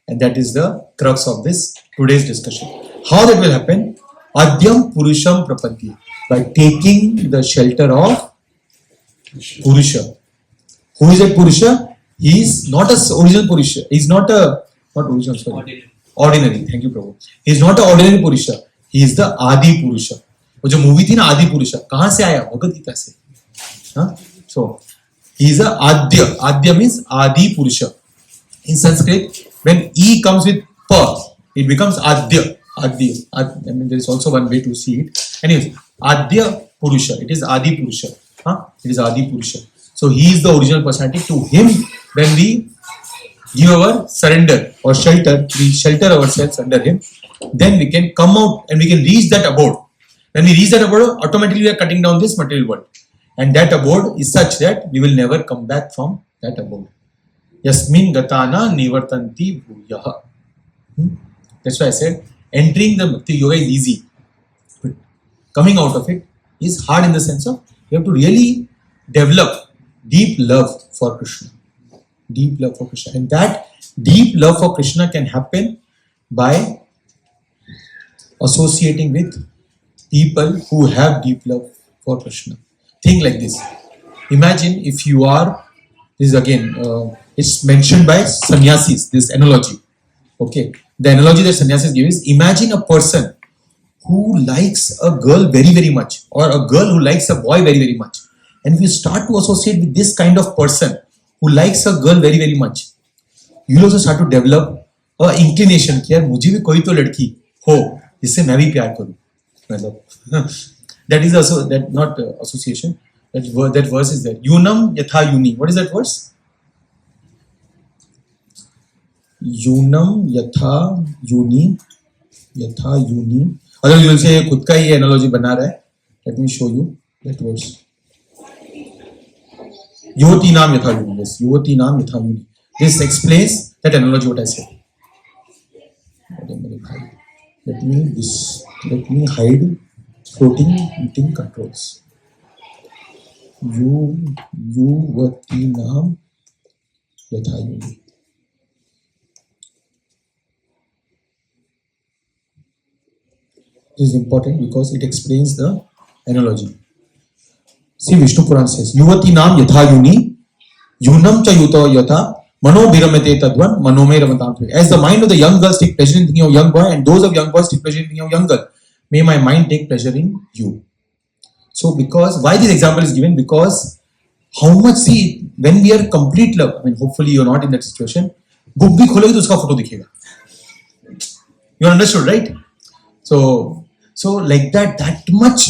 And that is the crux of this today's discussion. How that will happen? Adyam puruṣaṁ prapadye, by taking the shelter of Purusha. Who is a Purusha? He is not a original Purusha. He is not original, sorry. Ordinary. Thank you, Prabhu. He is not an ordinary Purusha. He is the Adi Purusha. वो जो movie थी ना आदि पुरुषा, कहाँ से आया? भगवद गीता से. So he is a Adya. Adya means Adi Purusha. In Sanskrit, when E comes with Pa, it becomes Adya. Adya. I mean, there is also one way to see it. Anyways, Adya Purusha. It is Adi Purusha. It is Adi Purusha. So he is the original personality. To him, when we give our surrender or shelter, we shelter ourselves under him, then we can come out and we can reach that abode. When we reach that abode, automatically we are cutting down this material world. And that abode is such that we will never come back from that abode. Yasmin gatā nivartanti bhūyaḥ. That's why I said entering the Bhakti Yoga is easy, but coming out of it is hard in the sense of you have to really develop deep love for Krishna. Deep love for Krishna. And that deep love for Krishna can happen by associating with people who have deep love for Krishna. Think like this. Imagine if you are, this is again, it's mentioned by sannyasis, this analogy. Okay. The analogy that sannyasis give is, imagine a person who likes a girl very, very much, or a girl who likes a boy very, very much. And if you start to associate with this kind of person who likes a girl very, very much, you will also start to develop a inclination कि यार मुझे भी कोई तो लड़की हो जिससे मैं भी प्यार करूं. That is also that not association. That verse is there. Yunam yatha yuni. What is that verse? Yunam yatha yuni. Yatha yuni. अगर you will say खुद का ही analogy बना रहा है. Let me show you that verse. Yuvati naam yatha yuni. Yes, Yuvati naam yatha yuni. This explains that analogy what I said. Let me hide floating eating controls. Yuvati naam yatha yuni. This is important because it explains the analogy. See, Vishnu Puran says, Yuvati naam yatha yuni, yunam cha yuto yatha, mano viramate tadvan, manome ramatam. As the mind of the young girl take pleasure in thinking of young boy, and those of young boys take pleasure in thinking of young girl, may my mind take pleasure in you. So, because, why this example is given? Because, how much, see, when we are complete love, I mean, hopefully you are not in that situation, book bhi khologe to uska photo dikhega. You understood, right? So like that much,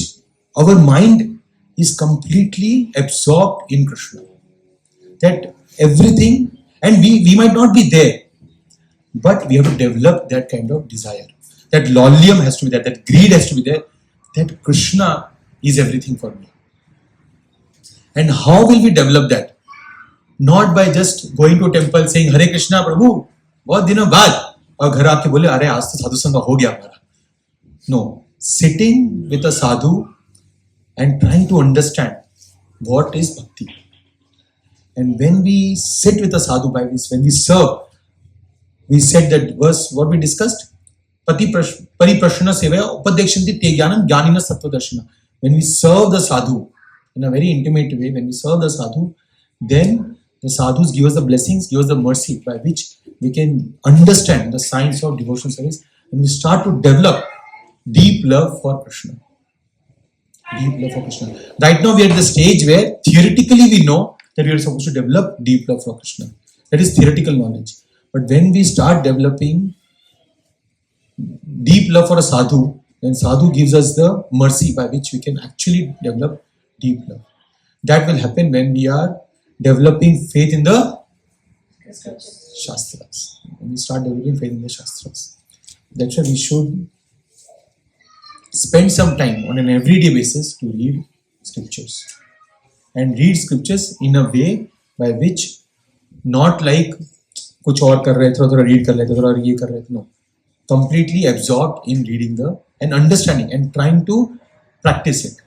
our mind is completely absorbed in Krishna. That everything, and we might not be there, but we have to develop that kind of desire. That lollyum has to be there, that greed has to be there, that Krishna is everything for me. And how will we develop that? Not by just going to a temple saying, Hare Krishna Prabhu, bahut dinon baad, aur ghar aake bole, are aaj to sadhu sangha ho gaya hamara. No. Sitting with a sadhu and trying to understand what is bhakti. And when we sit with a sadhu by this, when we serve, we said that verse, what we discussed? Pariprashana sevaya upadekshanti te jnanam jnanina sattvadarshana. When we serve the sadhu in a very intimate way, when we serve the sadhu, then the sadhus give us the blessings, give us the mercy by which we can understand the science of devotional service, and we start to develop deep love for Krishna. Deep love for Krishna. Right now we are at the stage where theoretically we know that we are supposed to develop deep love for Krishna. That is theoretical knowledge. But when we start developing deep love for a sadhu, then sadhu gives us the mercy by which we can actually develop deep love. That will happen when we are developing faith in the Shastras. When we start developing faith in the Shastras. That's why we should spend some time on an everyday basis to read scriptures. And read scriptures in a way by which, not like कुछ और कर रहे थे, थोड़ा read कर लेते, थोड़ा ये कर रहे थे. No. Completely absorbed in reading and understanding and trying to practice it.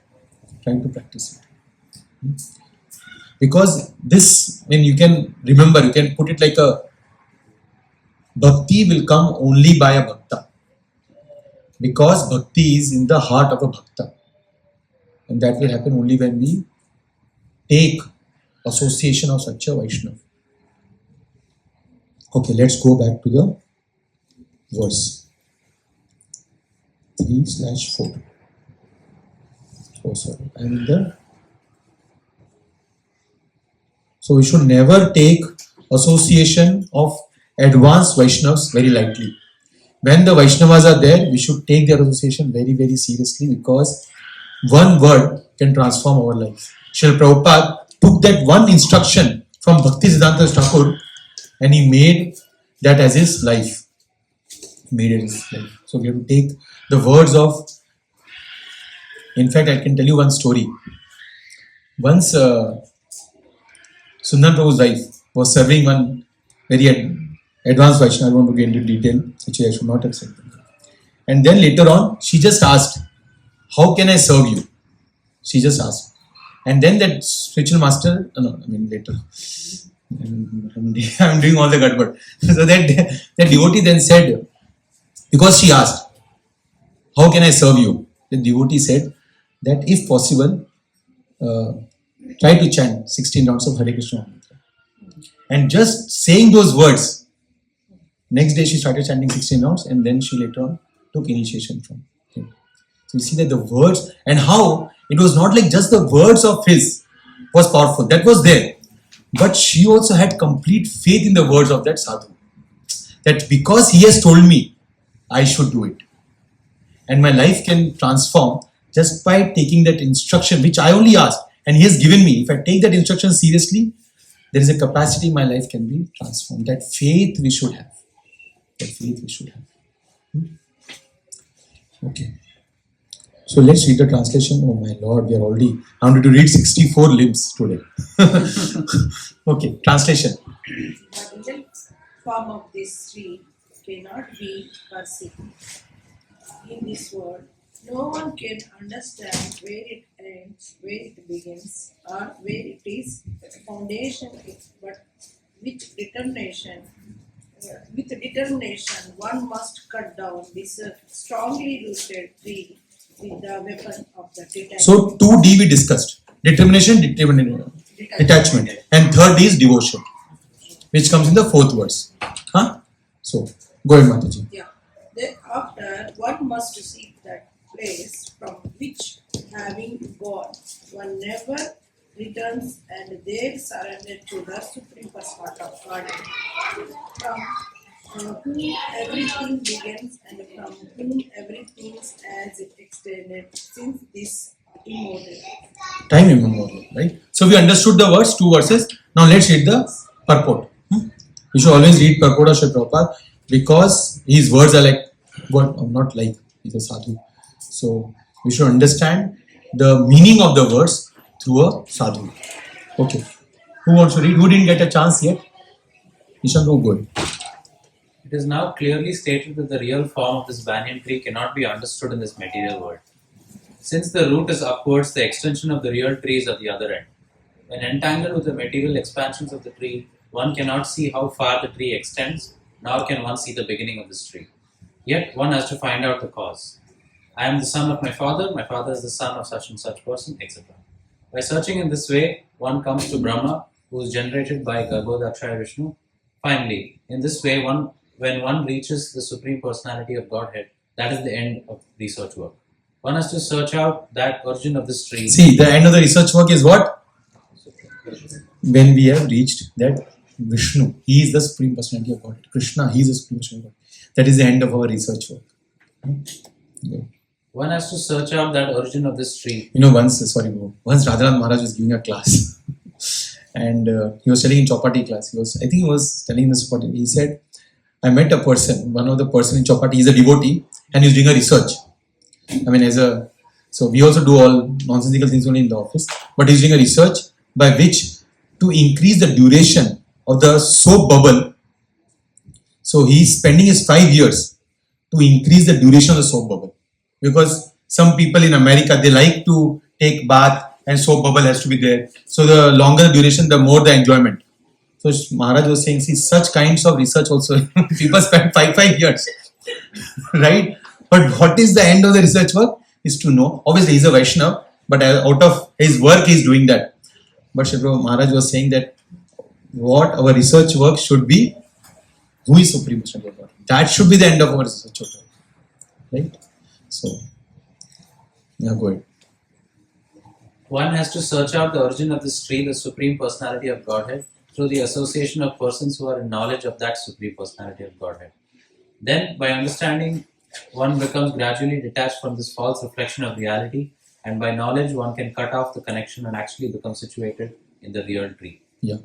Because this, when you can remember, you can put it like a bhakti will come only by a bhakta. Because bhakti is in the heart of a bhakta. And that will happen only when we take association of such a Vaishnava. Okay, let's go back to the verse 3/4. Oh, sorry. I'm in the. So we should never take association of advanced Vaishnavas very lightly. When the Vaishnavas are there, we should take their association very, very seriously, because one word can transform our life. Srila Prabhupada took that one instruction from Bhaktisiddhanta Thakur and he made that as his life. Made it his life. So we have to take the words of. In fact, I can tell you one story. Once Sundar Prabhu's wife was serving one very advanced Vaishnava. I don't want to get into detail, which I should not have said. And then later on, she just asked, "How can I serve you?" She just asked. And then that spiritual master, later, I'm doing all the gadbad. So that devotee then said, because she asked, "How can I serve you?" The devotee said that if possible, try to chant 16 rounds of Hare Krishna mantra. And just saying those words, next day she started chanting 16 rounds, and then she later on took initiation from him. So you see that the words, and how it was not like just the words of his was powerful, that was there. But she also had complete faith in the words of that sadhu. That because he has told me, I should do it. And my life can transform just by taking that instruction, which I only asked, and he has given me. If I take that instruction seriously, there is a capacity my life can be transformed. That faith we should have. That faith we should have. Okay. So let's read the translation. Oh my Lord, we are already. I wanted to read 64 limbs today. Okay, translation. The real form of this tree cannot be perceived. In this world, no one can understand where it ends, where it begins, or where it is foundation is, but with determination, one must cut down this strongly rooted tree with the weapon of the detachment. So 2D we discussed. Determination, detachment. And third is devotion, which comes in the fourth verse. So, go ahead, Mataji. Yeah. Thereafter, one must seek that place from which, having gone, one never returns, and there surrender to the Supreme Personality of Godhead, from whom everything begins and from whom everything has extended since this immortal. Time immemorial, right? So we understood the words, 2 verses. Now let's read the purport. We should always read purport of Srila Prabhupada, because his words are like, not like, he's a sadhu. So we should understand the meaning of the words through a sadhu. Okay. Who wants to read? Who didn't get a chance yet? Ishan, go ahead. It is now clearly stated that the real form of this banyan tree cannot be understood in this material world. Since the root is upwards, the extension of the real tree is at the other end. When entangled with the material expansions of the tree, one cannot see how far the tree extends, nor can one see the beginning of this tree. Yet one has to find out the cause. I am the son of my father is the son of such and such person, etc. By searching in this way, one comes to Brahma, who is generated by Garbhodakshaya Vishnu. Finally, in this way, when one reaches the Supreme Personality of Godhead, that is the end of research work. One has to search out that origin of this tree. See, the end of the research work is what? When we have reached that Vishnu, he is the Supreme Personality of Godhead. Krishna, he is the Supreme Personality of Godhead. That is the end of our research work. Okay. One has to search out that origin of this tree. Once Radhanath Maharaj was giving a class and he was telling in Chopati class, he was telling in the Chopati, he said, I met a person, one of the person in Chopati, he is a devotee and he is doing a research. So we also do all nonsensical things only in the office, but he is doing a research by which to increase the duration of the soap bubble. So he is spending his 5 years to increase the duration of the soap bubble. Because some people in America, they like to take bath and soap bubble has to be there. So the longer the duration, the more the enjoyment. So Maharaj was saying, see, such kinds of research also, people spend 5 years, right? But what is the end of the research work? Is to know. Obviously, he is a Vaishnava, but out of his work, he is doing that. But Shri Maharaj was saying that what our research work should be, who is Supreme Personality of God? That should be the end of our research work, right? So, yeah, go ahead. One has to search out the origin of this tree, the Supreme Personality of Godhead, through the association of persons who are in knowledge of that Supreme Personality of Godhead. Then, by understanding, one becomes gradually detached from this false reflection of reality, and by knowledge, one can cut off the connection and actually become situated in the real tree. Yeah.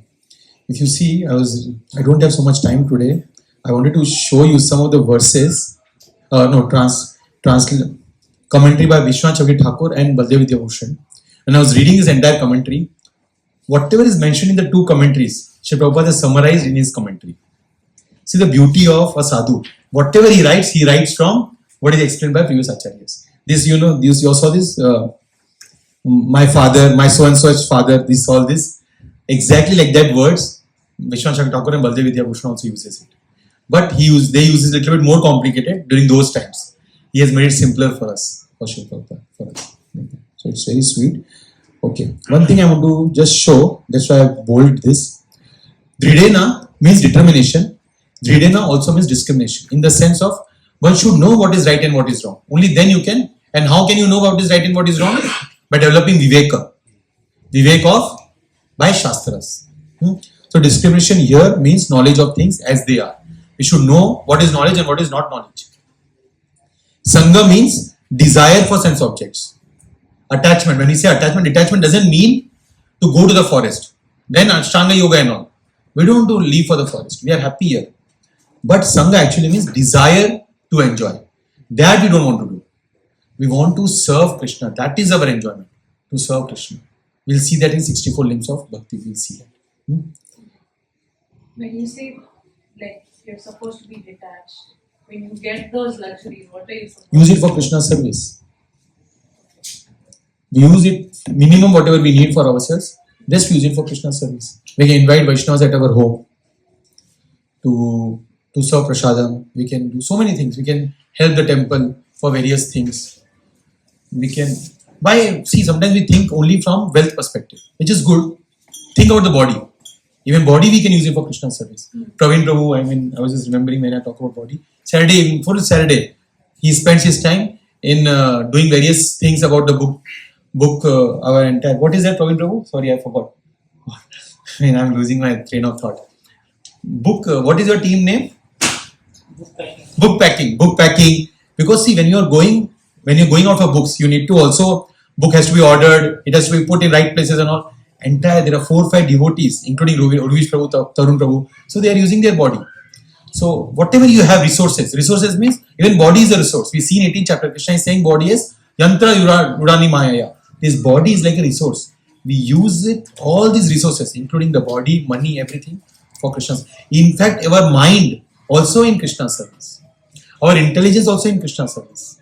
If you see, I don't have so much time today. I wanted to show you some of the verses, commentary by Vishwanath Chakravarti Thakur and Baldev Vidyabhushan. When I was reading this entire commentary, whatever is mentioned in the two commentaries, Sri Prabhupada has summarized in his commentary. See the beauty of a sadhu. Whatever he writes from what is explained by previous acharyas. This, you saw this, my father, my so-and-so's father, all this. Exactly like that words, Vishwanath Chakravarti Thakur and Baldev Vidyabhushan also uses it. But they use it a little bit more complicated during those times. He has made it simpler for us, for Sri Prabhupada, for us. So it's very sweet. Okay, one thing I want to just show, that's why I bold this. Dṛḍhena means determination. Dṛḍhena also means discrimination, in the sense of one should know what is right and what is wrong. Only then you can. And how can you know what is right and what is wrong? By developing viveka. Viveka by shastras. So discrimination here means knowledge of things as they are. We should know what is knowledge and what is not knowledge. Sangha means desire for sense objects. Attachment. When we say attachment, detachment doesn't mean to go to the forest. Then Ashtanga yoga and all. We don't want to leave for the forest. We are happy here. But Sangha actually means desire to enjoy. That we don't want to do. We want to serve Krishna. That is our enjoyment. To serve Krishna. We'll see that in 64 limbs of Bhakti. We'll see that. When you say like you're supposed to be detached, when you get those luxuries, what are you supposed to use it for Krishna's service. We use it minimum whatever we need for ourselves. Just use it for Krishna's service. We can invite Vaishnavas at our home to serve prasadam. We can do so many things. We can help the temple for various things. We can sometimes we think only from wealth perspective, which is good. Think about the body. Even body we can use it for Krishna's service. Praveen Prabhu, I was just remembering when I talk about body. Full Saturday, he spends his time in doing various things about the book, our entire. What is that, Praveen Prabhu? Sorry, I forgot. I'm losing my train of thought. Book. What is your team name? Book packing. Because see, when you're going out for books, you need to also book has to be ordered. It has to be put in right places and all. There are 4 or 5 devotees, including Urvish Prabhu, Tarun Prabhu. So they are using their body. So whatever you have resources. Resources means even body is a resource. We see in 18th chapter, Krishna is saying body is yantra yurani mayaya. This body is like a resource. We use it, all these resources, including the body, money, everything for Krishna's. In fact, our mind also in Krishna's service. Our intelligence also in Krishna's service.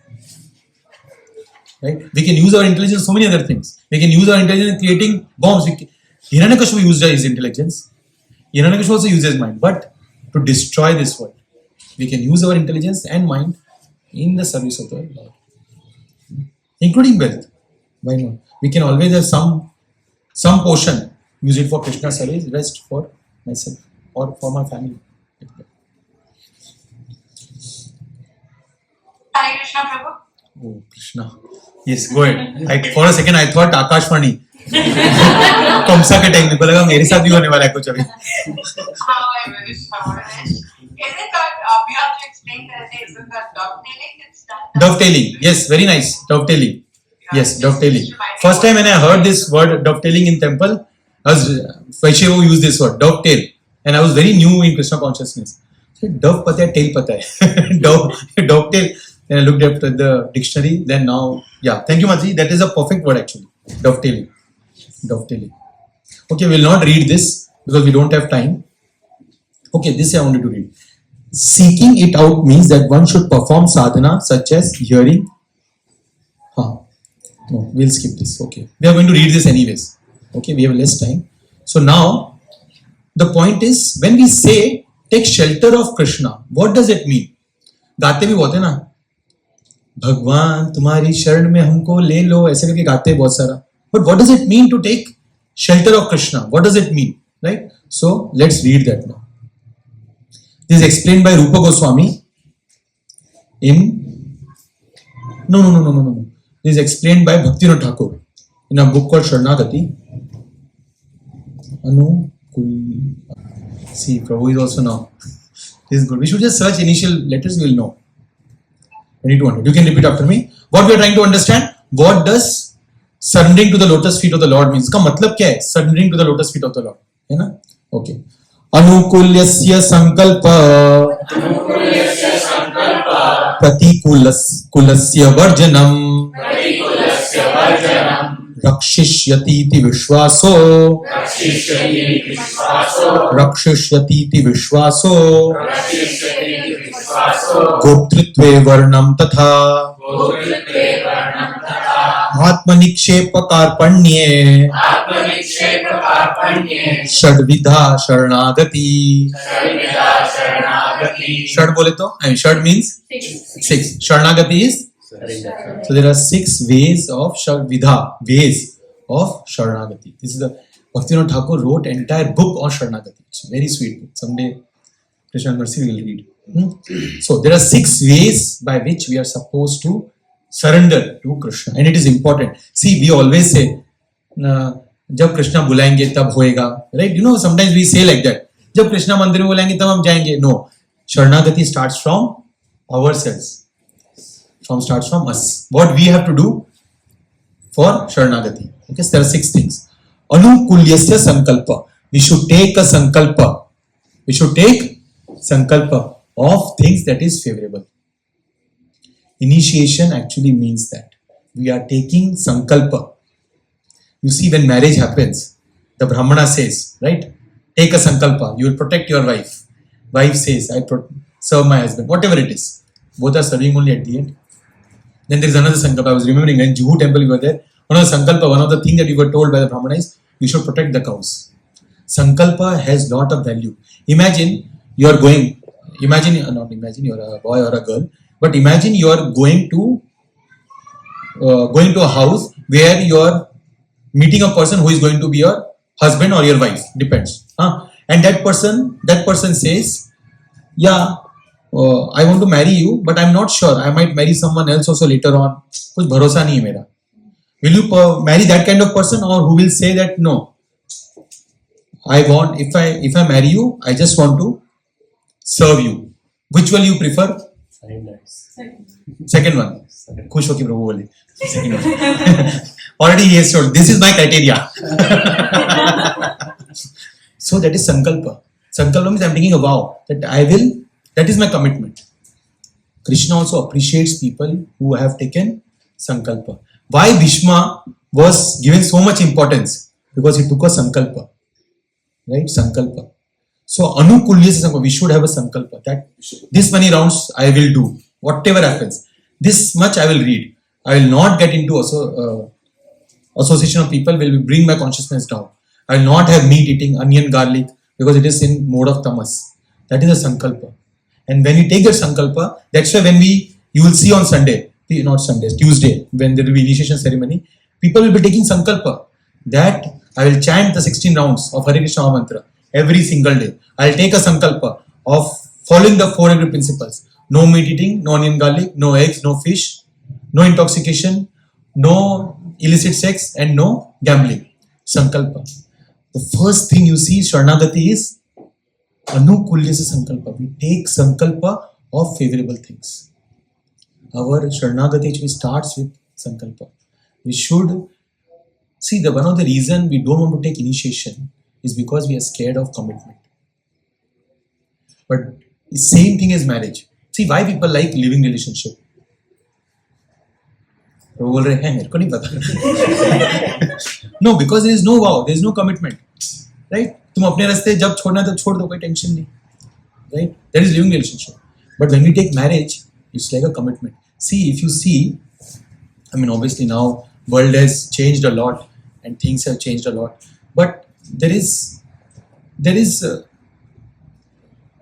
Right? We can use our intelligence in so many other things. We can use our intelligence in creating bombs. Hiranyakashipu used his intelligence. Hiranyakashipu also uses mind. But to destroy this world, we can use our intelligence and mind in the service of the Lord. Including wealth. Why not? We can always have some portion, use it for Krishna's service, rest for myself or for my family. Hare Krishna Prabhu. Oh, Krishna. Yes, go ahead. For a second, I thought Akashvani. Kamsa ka time ko laga mere saath bhi hone wala hai kuch abhi. How I wish. Is it that we have to explain that is it that dovetailing? It's done. Dovetailing. Yes, very nice. Dovetailing. Yes, dovetailing. First time when I heard this word dovetailing in temple, Vaishnav used this word, dovetail. And I was very new in Krishna consciousness. So, dove pata hai, tail pata hai. Dovetail. Then I looked at the dictionary. Then now, thank you, Maji. That is a perfect word actually. Dovetailing. Okay, we will not read this because we don't have time. Okay, this I wanted to read. Seeking it out means that one should perform sadhana such as hearing. No, we'll skip this. Okay, we are going to read this anyways. Okay, we have less time. So now, the point is, when we say take shelter of Krishna, what does it mean? गाते भी बहुत है ना, भगवान तुम्हारी शरण में हमको ले लो, ऐसे करके गाते बहुत सारा. But what does it mean to take shelter of Krishna? What does it mean? Right? So let's read that now. This is explained by Rupa Goswami in no. This is explained by Bhaktivinoda Thakur in a book called Śaraṇāgati. See, Prabhu is also now. This is good. We should just search initial letters, we will know. 2200. You can repeat after me. What we are trying to understand, what does surrendering to the lotus feet of the Lord means? इसका मतलब क्या है? Surrendering to the lotus feet of the Lord. है ना? Okay. अनुकूल्यस्य संकल्प प्रतिकूलस्य वर्जनम रक्षिष्यतीति विश्वासो गोप्तृत्वे वर्णम तथा आत्मनिक्षेप कार्पण्ये षड्विधा शरणागति षड बोले तो षड means 6 शरणागति is so there are 6 ways of ways of Śaraṇāgati. This is the Bhaktivinoda Thakur wrote entire book on Śaraṇāgati. It's a very sweet book. Someday Krishna Mercy will read. So there are 6 ways by which we are supposed to surrender to Krishna, and it is important. See, we always say, जब कृष्णा बुलाएंगे तब होएगा, right? You know, sometimes we say like that. जब कृष्णा मंदिर में बुलाएंगे तब हम जाएंगे. No, Śaraṇāgati starts from ourselves. Starts from us. What we have to do for Śaraṇāgati. Okay, so there are 6 things. Anukulyasya sankalpa. We should take a sankalpa. We should take sankalpa of things that is favorable. Initiation actually means that we are taking sankalpa. You see, when marriage happens, the Brahmana says, right? Take a sankalpa. You will protect your wife. Wife says, I serve my husband. Whatever it is. Both are serving only at the end. Then there is another sankalpa. I was remembering when Juhu temple we were there. One of the sankalpa, one of the things that we were told by the Brahmana is, you should protect the cows. Sankalpa has lot of value. Imagine you are going, not imagine you are a boy or a girl, but imagine you are going to a house where you are meeting a person who is going to be your husband or your wife, depends. And that person says, yeah, I want to marry you, but I'm not sure. I might marry someone else also later on. कुछ भरोसा नहीं है मेरा. Will you marry that kind of person, or who will say that no? I want, if I marry you, I just want to serve you. Which will you prefer? Second one. खुश होके प्रभु बोले. Second one. Already he has told. This is my criteria. So that is sankalpa. Sankalpa means I'm taking a vow that I will. That is my commitment. Krishna also appreciates people who have taken sankalpa. Why Bhishma was given so much importance? Because he took a sankalpa. Right? Sankalpa. So anukulyasya sankalpa. We should have a sankalpa that this many rounds I will do. Whatever happens. This much I will read. I will not get into association of people will bring my consciousness down. I will not have meat eating, onion, garlic, because it is in mode of tamas. That is a sankalpa. And when you take that sankalpa, that's why when you will see on Tuesday, when there will be initiation ceremony, people will be taking sankalpa that I will chant the 16 rounds of Hare Krishna mantra every single day. I will take a sankalpa of following the 4 agreed principles. No meat eating, no onion, garlic, no eggs, no fish, no intoxication, no illicit sex, and no gambling. Sankalpa. The first thing you see, Śaraṇāgati is anukulyasya sankalpa. We take sankalpa of favorable things. Our Śaraṇāgati actually starts with sankalpa. We should see one of the reason we don't want to take initiation is because we are scared of commitment. But the same thing as marriage. See why people like living relationship. No, because there is no vow, there is no commitment. Right? तुम अपने रास्ते जब छोड़ना तब छोड़ दो, कोई tension नहीं. Right? That is living relationship. But when we take marriage, it's like a commitment. See, if you see, I mean, obviously now world has changed a lot and things have changed a lot. But there is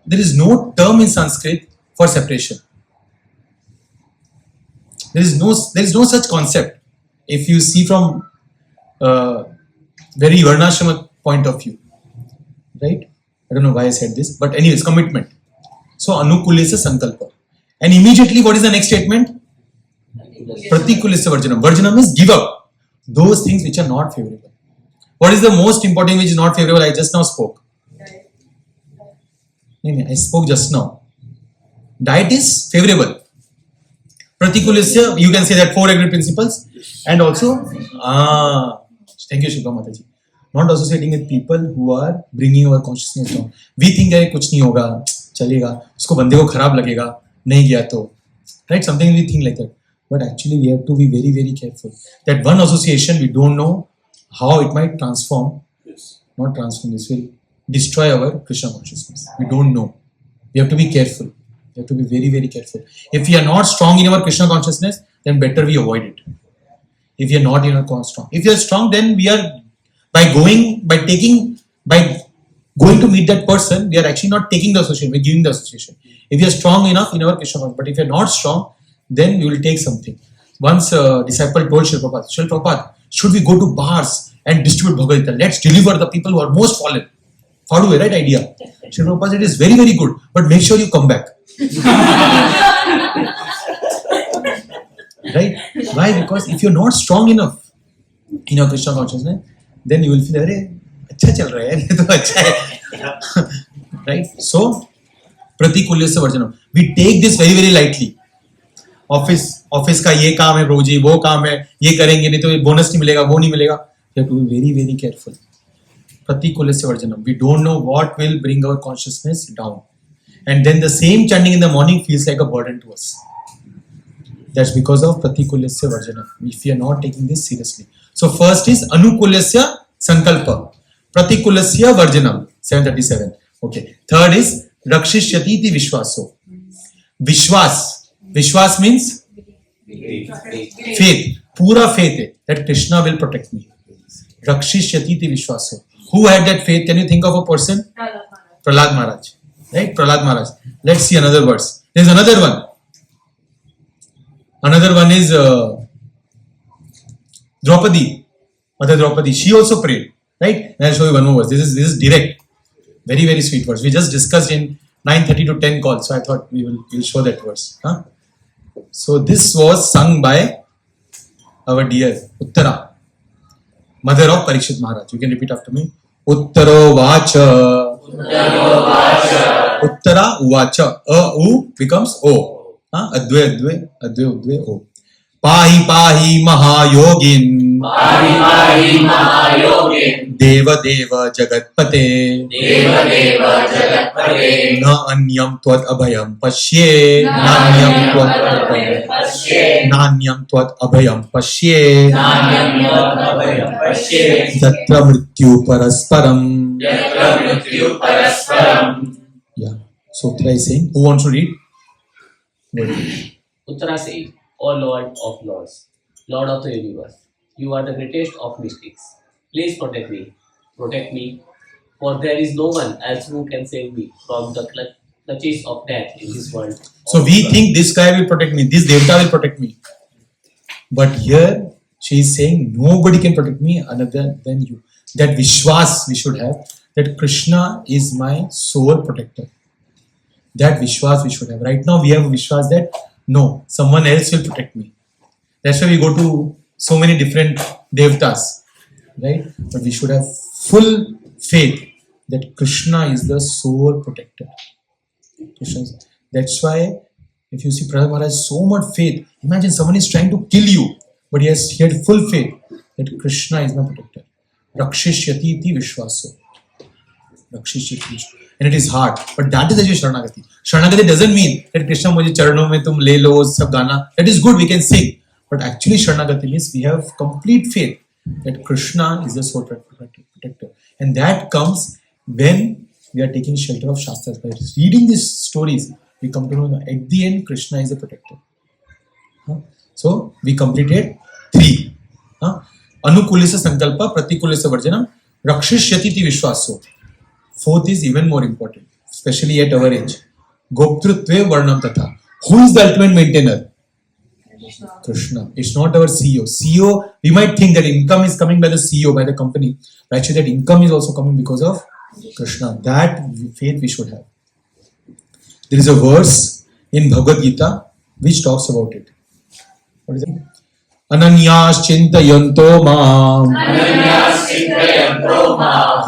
no term in Sanskrit for separation. There is no such concept. If you see from very Varnashrama point of view, right? I don't know why I said this, but anyways, commitment. So anukulyasya sankalpa, and immediately what is the next statement? Pratikulyasya varjanam. Varjanam means give up those things which are not favorable. What is the most important which is not favorable? I just now spoke. I spoke just now. Diet is favorable. Pratikulasya, you can say that 4 agreed principles. And also, thank you Shubha Mataji. Not associating with people who are bringing our consciousness down. We think that kuch nahi hoga, chalega, usko bande ko kharab lagega, nahi gaya to. Right? Something we think like that. But actually we have to be very, very careful. That one association, we don't know how it might transform. Not transform, this will destroy our Krishna consciousness. We don't know. We have to be careful. We have to be very, very careful. If we are not strong in our Krishna consciousness, then better we avoid it. If we are not in our strong. If we are strong, then we are by going to meet that person, we are actually not taking the association, we are giving the association. If we are strong enough in our Krishna consciousness, but if we are not strong, then we will take something. Once a disciple told Srila Prabhupada, should we go to bars and distribute Bhagavad Gita? Let's deliver the people who are most fallen. Follow the right idea. Srila Prabhupada said, it is very, very good, but make sure you come back. Right? Why? Because if you are not strong enough in your Krishna consciousness, then you will feel, "Arey, अच्छा चल रहा है, ये तो अच्छा है." Right? So, pratikulasya varjanam. We take this very, very lightly. Office का ये काम है प्रभु जी, वो काम है, ये करेंगे नहीं तो बोनस नहीं मिलेगा, वो नहीं मिलेगा. You have to be very, very careful. Pratikulasya varjanam. We don't know what will bring our consciousness down. And then the same chanting in the morning feels like a burden to us. That's because of pratikulasya varjanam. If we are not taking this seriously. So first is anukulasya sankalpa. Pratikulasya varjanam. 737. Okay. Third is rakshishyati iti vishwaso. Vishwas means faith. Pura faith that Krishna will protect me. Rakshishyati iti vishwaso. Who had that faith? Can you think of a person? Prahlad Maharaj. Right? Prahlad Maharaj. Let's see another verse. There's another one. Another one is Draupadi. Mother Draupadi. She also prayed. Right? I'll show you one more verse. This is direct. Very, very sweet verse. We just discussed in 9:30 to 10 call. So I thought we'll show that verse. Huh? So this was sung by our dear Uttara, mother of Parikshit Maharaj. You can repeat after me. Uttaro vacha. Uttara uvacha. U becomes O. Adve, O. Pahi mahayogin. Deva jagatpate. Na anyam tvad abhayam pashye. Nanyam tvad abhayam pashye. Yatra mrityu parasparam. Yeah. So Uttara is saying, who wants to read? Uttara says, O Lord of Lords, Lord of the universe, you are the greatest of mystics. Please protect me, for there is no one else who can save me from the clutches of death in this world. So we think this guy will protect me, this Devta will protect me. But here she is saying nobody can protect me other than you. That Vishwas we should have, that Krishna is my sole protector. That Vishwas we should have. Right now we have a Vishwas that no, someone else will protect me. That's why we go to so many different Devtas. Right? But we should have full faith that Krishna is the sole protector. That's why if you see Prahlad Maharaj, so much faith. Imagine someone is trying to kill you, but he had full faith that Krishna is my protector. Rakshishyati iti vishwaso. And it is hard, but that is actually Śaraṇāgati. Śaraṇāgati doesn't mean that Krishna mujhe charanon mein tum le lo sab gana. That is good, we can sing. But actually Śaraṇāgati means we have complete faith that Krishna is the sole protector. And that comes when we are taking shelter of Shastras. By reading these stories, we come to know that at the end Krishna is the protector. So we completed 3. Anukulasya sankalpa, pratikulasya varjanam, rakshishyati iti vishwaso. 4th is even more important, especially at our age. Goptrutve varnam tataḥ. Who is the ultimate maintainer? Krishna. It's not our CEO. CEO, we might think that income is coming by the CEO, by the company. But actually that income is also coming because of Krishna. That faith we should have. There is a verse in Bhagavad Gita which talks about it. What is it? Ananyas chintayanto mam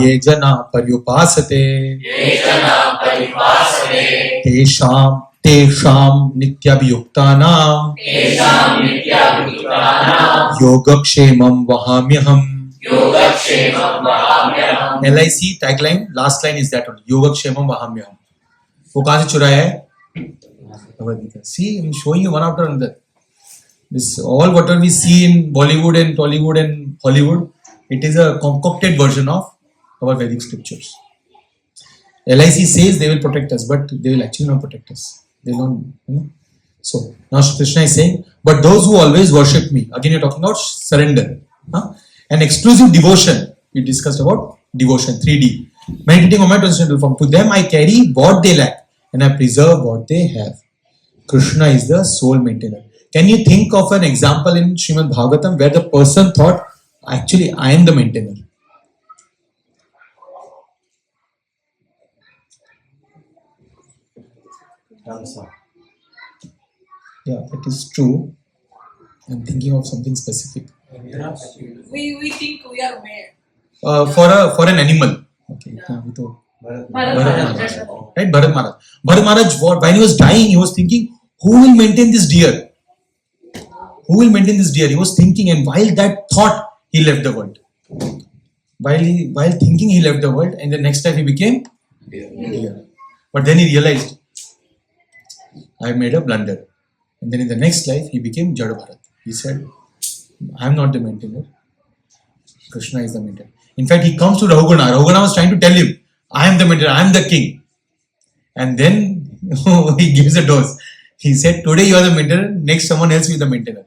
ye jana paryupasate tesham nityabhyuktanam yogakshemam vahamyaham. LIC tagline, last line is that one. Yogakshemam vahamyaham. वो कहाँ से चुराया है? Bhagavad Gita. See, I'm showing you one after another. This all whatever we see in Bollywood and Tollywood and Hollywood, it is a concocted version of our Vedic scriptures. LIC says they will protect us, but they will actually not protect us. They don't, So now Krishna is saying, but those who always worship me, again you're talking about surrender, an exclusive devotion. We discussed about devotion, 3D. Meditating on my transcendental form. To them I carry what they lack and I preserve what they have. Krishna is the sole maintainer. Can you think of an example in Srimad Bhagavatam where the person thought, actually I am the maintainer? Yeah, that is true. I'm thinking of something specific. We think we are made. For an animal. Okay. Bharat Maharaj. Right, Bharat Maharaj. Bharat Maharaj, when he was dying, he was thinking, who will maintain this deer? Who will maintain this deer? He was thinking, and while that thought, he left the world. While thinking, he left the world, and the next time he became deer. But then he realized, I made a blunder. And then in the next life, he became Jada Bharat. He said, I am not the maintainer. Krishna is the maintainer. In fact, he comes to Rahugana. Rahugana was trying to tell him, I am the maintainer, I am the king. And then he gives a dose. He said, today you are the maintainer, next someone else will be the maintainer.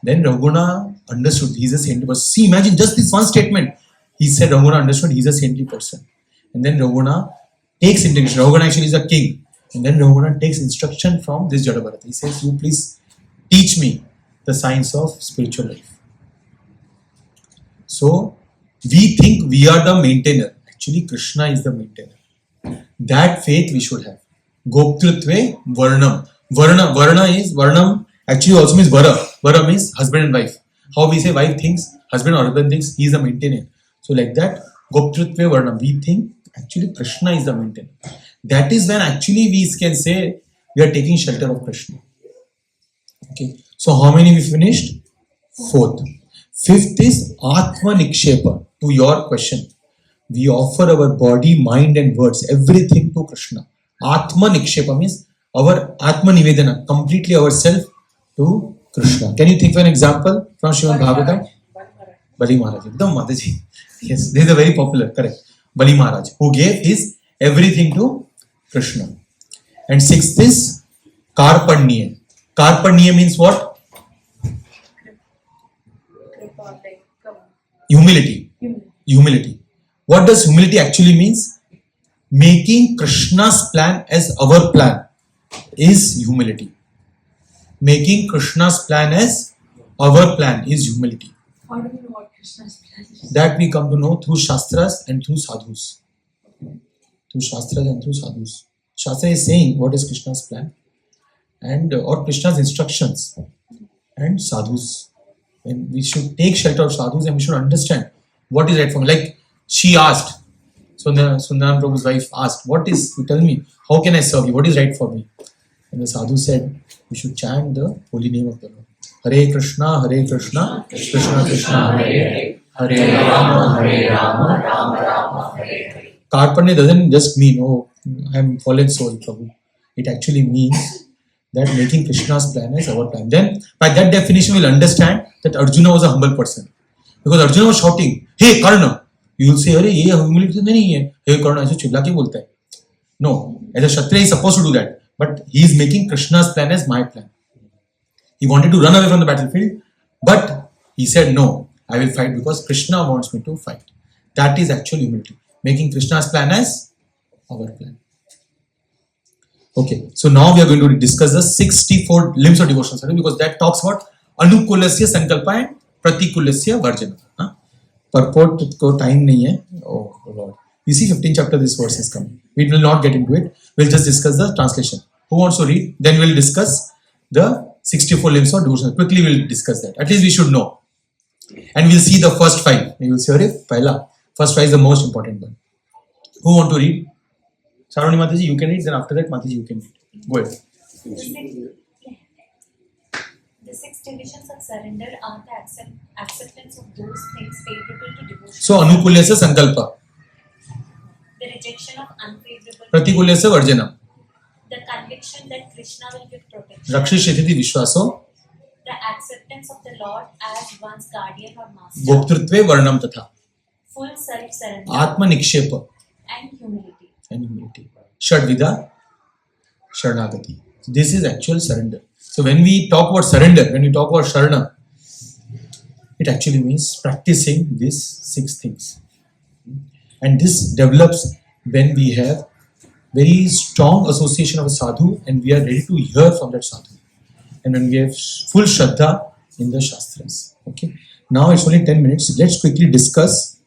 Then Rahugana understood he is a saintly person. See, imagine just this one statement. He said Rahugana understood he is a saintly person. And then Rahugana takes instruction. Rahugana actually is a king. And then Rahugana takes instruction from this Jada Bharat. He says, you please teach me the science of spiritual life. So, we think we are the maintainer. Actually, Krishna is the maintainer. That faith we should have. Goptrutve varnam. Varnam actually also means vara. Vara means husband and wife. How we say wife thinks, husband or husband thinks he is the maintainer. So like that, Goptrutve varnam. We think actually Krishna is the maintainer. That is when actually we can say we are taking shelter of Krishna. Okay. So how many we finished? Fourth. Fifth is Atma Nikshepa. To your question, we offer our body, mind and words, everything to Krishna. Atma Nikshepa means our Atma Nivedana, completely ourselves to Krishna. Can you think of an example from Srimad Bhagavatam? Bali Maharaj. Ekdam Mataji. Yes, this is a very popular, correct. Bali Maharaj, who gave his everything to Krishna. And sixth is Karpanya. Karpanya means what? Humility. What does humility actually means? Making Krishna's plan as our plan is humility. Making Krishna's plan as our plan is humility. How do we know what Krishna's plan is? That we come to know through Shastras and through Sadhus. Through Shastras and through Sadhus. Shastra is saying what is Krishna's plan and or Krishna's instructions and Sadhus. And we should take shelter of Sadhus and we should understand what is right for me. Like she asked, Sundaram Prabhu's wife asked, what is, you tell me, how can I serve you? What is right for me? And the sadhu said, we should chant the holy name of the Lord. Hare Krishna, Krishna Krishna, Hare Rama, Rama Rama, Hare Hare. Karpanya doesn't just mean, oh, I am fallen soul, Prabhu. It actually means that making Krishna's plan as our plan. Then, by that definition, we'll understand that Arjuna was a humble person. Because Arjuna was shouting, hey Karna! You will say, "Arey, ye humility nahi hai. Hey Karna, aise chilla ke bolta hai?" No, as a Kshatriya, he is supposed to do that. But he is making Krishna's plan as my plan. He wanted to run away from the battlefield, but he said, no, I will fight because Krishna wants me to fight. That is actual humility. Making Krishna's plan as our plan. Okay, so now we are going to discuss the 64 limbs of devotional service because that talks about Anukulasya Sankalpa and Pratikulasya Varjana. Purport ko time nahi hai. Oh Lord. You see 15th chapter this verse is coming. We will not get into it. We'll just discuss the translation. Who wants to read? Then we'll discuss the 64 limbs of devotional. Quickly we'll discuss that. At least we should know. And we'll see the first 5. We will say, Pehla, First 5 is the most important one. Who want to read? Sarvani Mataji, you can read. Then after that, Mataji, you can read. Go ahead. The 6 divisions of surrender are the acceptance of those things favorable to devotion. So, anukulyasya sankalpa, The rejection of unfavorable. pratikulyasya varjanam, The conviction that Krishna will give protection. rakshisheti vishwaso, The acceptance of the Lord as one's guardian or master. bhoktrutve varnam tatha, Full self-surrender. atma nikshepa, And humility. and humility. Shadvidha, Śaraṇāgati. So this is actual surrender. So when we talk about surrender, when we talk about Sharana, it actually means practicing these 6 things. And this develops when we have very strong association of a sadhu and we are ready to hear from that sadhu. And when we have full shraddha in the shastras. Okay. Now it's only 10 minutes. Let's quickly discuss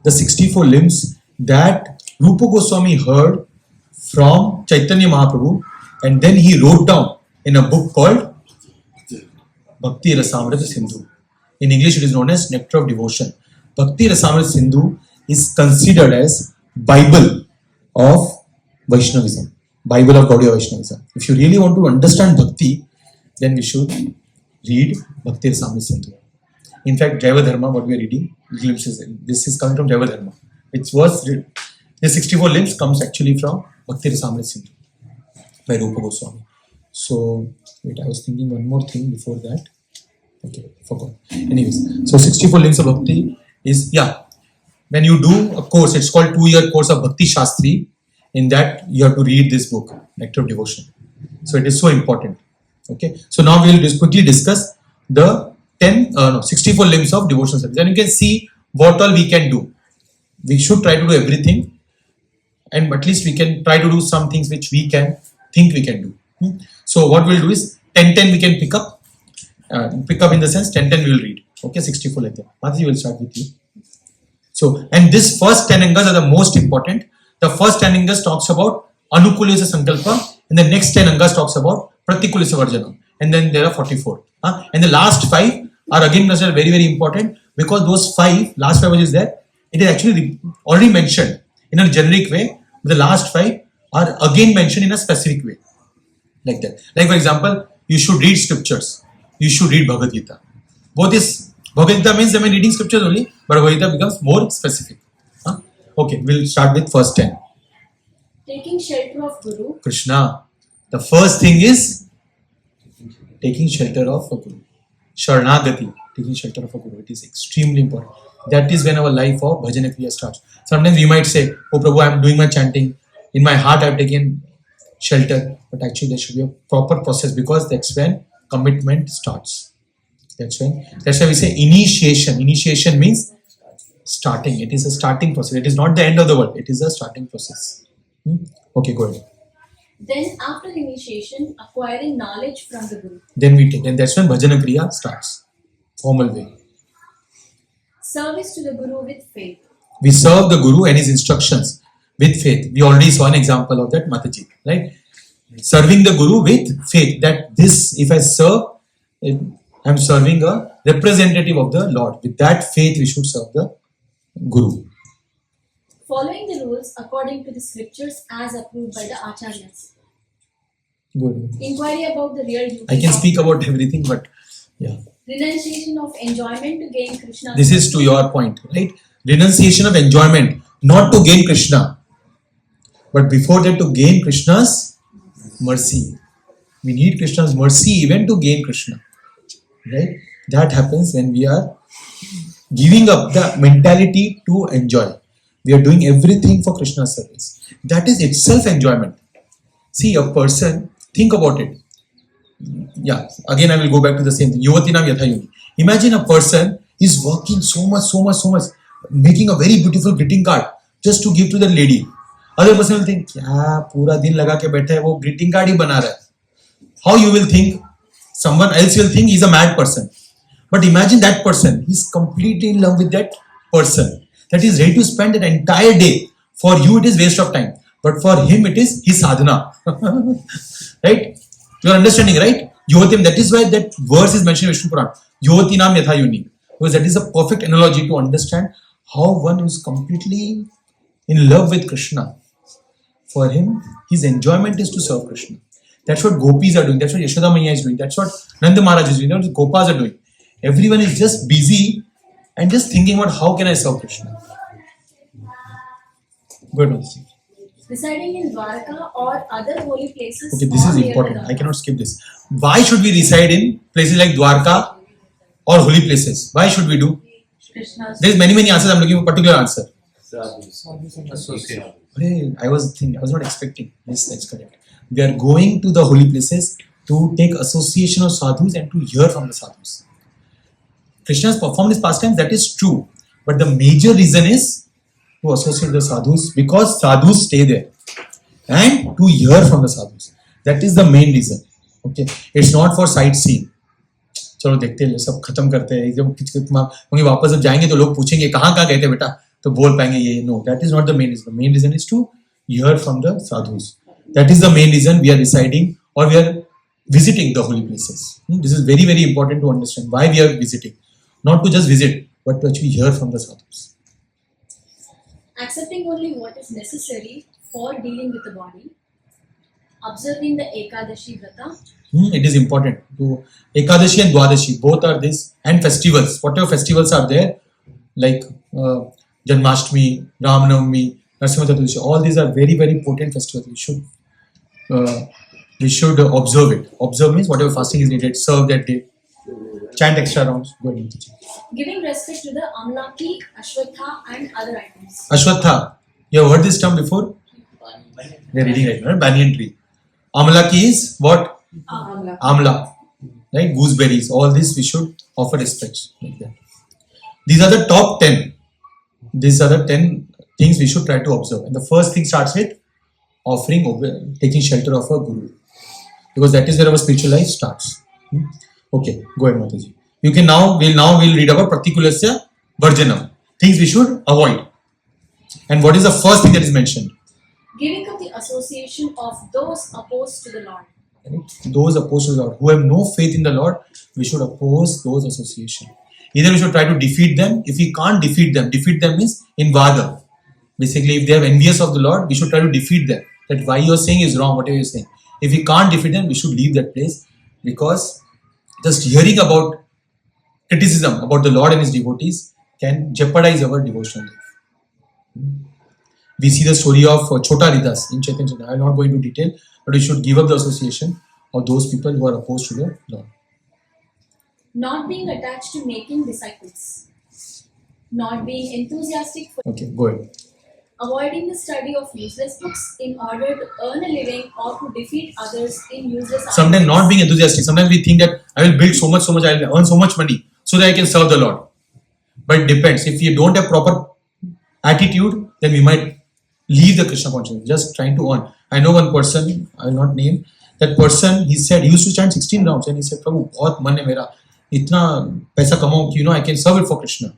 the 64 limbs that Rupa Goswami heard from Chaitanya Mahaprabhu, and then he wrote down in a book called Bhakti Rasamrita Sindhu. In English it is known as Nectar of Devotion. Bhakti Rasamrita Sindhu is considered as Bible of Vaishnavism, Bible of Gaudiya Vaishnavism. If you really want to understand Bhakti, then we should read Bhakti Rasamrita Sindhu. In fact, Jaiva Dharma, what we are reading, glimpses, this is coming from Jaiva Dharma. It was, the 64 limbs comes actually from Bhakti Rasamrita Sindhu by Rupa Goswami. So, wait, I was thinking one more thing before that. Okay, forgot. Anyways, so 64 limbs of Bhakti is, when you do a course, it's called 2-year course of Bhakti Shastri. In that, you have to read this book, Nectar of Devotion. So, it is so important. Okay, so now we will just quickly discuss the 64 limbs of devotional service. And you can see what all we can do. We should try to do everything, and at least we can try to do some things which we can think we can do. So what we'll do is 10-10 we can pick up in the sense 10-10 we will read. Okay, 64 like that. Mataji will start with you. So, and this first 10 angas are the most important. The first 10 angas talks about anukulyasya sankalpa, and the next 10 angas talks about pratikulyasya varjanam, and then there are 44. And the last 5 are again considered very, very important, because those 5, last 5 which is there, it is actually already mentioned in a generic way. The last 5 are again mentioned in a specific way. Like that. Like for example, you should read scriptures. You should read Bhagavad Gita. Both is, Bhagavad Gita means reading scriptures only, but Bhagavad Gita becomes more specific. Okay, we'll start with first 10. Taking shelter of Guru. Krishna. The first thing is taking shelter of a Guru. Śaraṇāgati, taking shelter of a Guru. It is extremely important. That is when our life of bhajana kriya starts. Sometimes we might say, oh Prabhu, I am doing my chanting. In my heart I have taken shelter. But actually there should be a proper process, because that's when commitment starts. That's why we say initiation. Initiation means starting. It is a starting process. It is not the end of the world. It is a starting process. Okay, go ahead. Then after initiation, acquiring knowledge from the Guru. Then we take, and that's when bhajana kriya starts. Formal way. Service to the Guru with faith. We serve the Guru and his instructions with faith. We already saw an example of that, Mataji, right? Serving the Guru with faith, that this, if I serve, I am serving a representative of the Lord. With that faith, we should serve the Guru. Following the rules according to the scriptures as approved by the Acharyas. Good. Inquiry about the real duty. I can speak about everything, but yeah. Renunciation of enjoyment to gain Krishna. This is to your point, right? Renunciation of enjoyment, not to gain Krishna, but before that to gain Krishna's mercy. We need Krishna's mercy even to gain Krishna, right? That happens when we are giving up the mentality to enjoy. We are doing everything for Krishna's service. That is itself enjoyment. See, a person, think about it. Yeah, again I will go back to the same thing. Yuvatinam yatha yuni. Imagine a person is working so much, making a very beautiful greeting card just to give to the lady. Other person will think, kya pura din laga ke baitha hai, wo greeting card hi bana raha hai. How you will think? Someone else will think he is a mad person. But imagine that person, he is completely in love with that person. That is ready to spend an entire day. For you it is waste of time, but for him it is his sadhana. Right? You are understanding, right? Yotim, that is why that verse is mentioned in Vishnu Puran. Yotinam yatha yuni. Because that is a perfect analogy to understand how one is completely in love with Krishna. For him, his enjoyment is to serve Krishna. That's what gopis are doing. That's what Yashoda Maiya is doing. That's what Nanda Maharaj is doing. That's what gopas are doing. Everyone is just busy and just thinking about how can I serve Krishna. Good one. Residing in Dwarka or other holy places. Okay, this is or near important. the I cannot skip this. Why should we reside in places like Dwarka or holy places? Why should we do? Krishna's There is many answers. I'm looking for a particular answer. Associate. Hey, I was not expecting this. That's correct. We are going to the holy places to take association of sadhus and to hear from the sadhus. Krishna has performed his pastimes, that is true. But the major reason is to associate the sadhus because sadhus stay there and to hear from the sadhus. That is the main reason. Okay, it's not for sightseeing. चलो देखते हैं सब खत्म करते हैं जब क्योंकि वापस जब जाएंगे तो लोग पूछेंगे कहाँ गए थे बेटा तो बोल पाएंगे ये no that is not the main reason. The main reason is to hear from the sadhus. That is the main reason we are residing or we are visiting the holy places. This is very, very important to understand why we are visiting. Not to just visit, but to actually hear from the sadhus. Accepting only what is necessary for dealing with the body. Observing the Ekadashi Vrata. It is important. To Ekadashi and Dwadashi, both are this, and festivals. Whatever festivals are there, like Janmashtami, Ramnavami, Narasimha Chaturdashi, all these are very, very important festivals. We should observe it. Observe means whatever fasting is needed, serve that day. Chant extra rounds. Go ahead. Giving respect to the Amlaki, Aśvatthā and other items. Aśvatthā. You have heard this term before? We are reading right now. Banyan tree. Amlaki is what? Amla. Right? Gooseberries. All this we should offer respect. Like that. These are the top 10. These are the 10 things we should try to observe. And the first thing starts with offering, taking shelter of a guru. Because that is where our spiritual life starts. Okay, go ahead, Mataji. You can we'll read about Pratīkulasya Varjanam. Things we should avoid. And what is the first thing that is mentioned? Giving up the association of those opposed to the Lord. Right? Those opposed to the Lord. Who have no faith in the Lord, we should oppose those associations. Either we should try to defeat them. If we can't defeat them means in vada. Basically, if they are envious of the Lord, we should try to defeat them. That why you are saying is wrong, whatever you are saying. If we can't defeat them, we should leave that place. Because just hearing about criticism about the Lord and His devotees can jeopardize our devotional life. We see the story of Chota Ridas in Chaitanya. I will not go into detail, but we should give up the association of those people who are opposed to the Lord. Not being attached to making disciples. Not being enthusiastic for. Okay, go ahead. Avoiding the study of useless books in order to earn a living or to defeat others in useless Sometimes not being enthusiastic. Sometimes we think that I will build so much, I will earn so much money so that I can serve the Lord. But it depends. If you don't have proper attitude, then we might leave the Krishna consciousness, just trying to earn. I know one person, I will not name, that person, he said, he used to chant 16 rounds and he said, Prabhu, bahut man hai mera, itna paisa kamao ki, I can serve it for Krishna.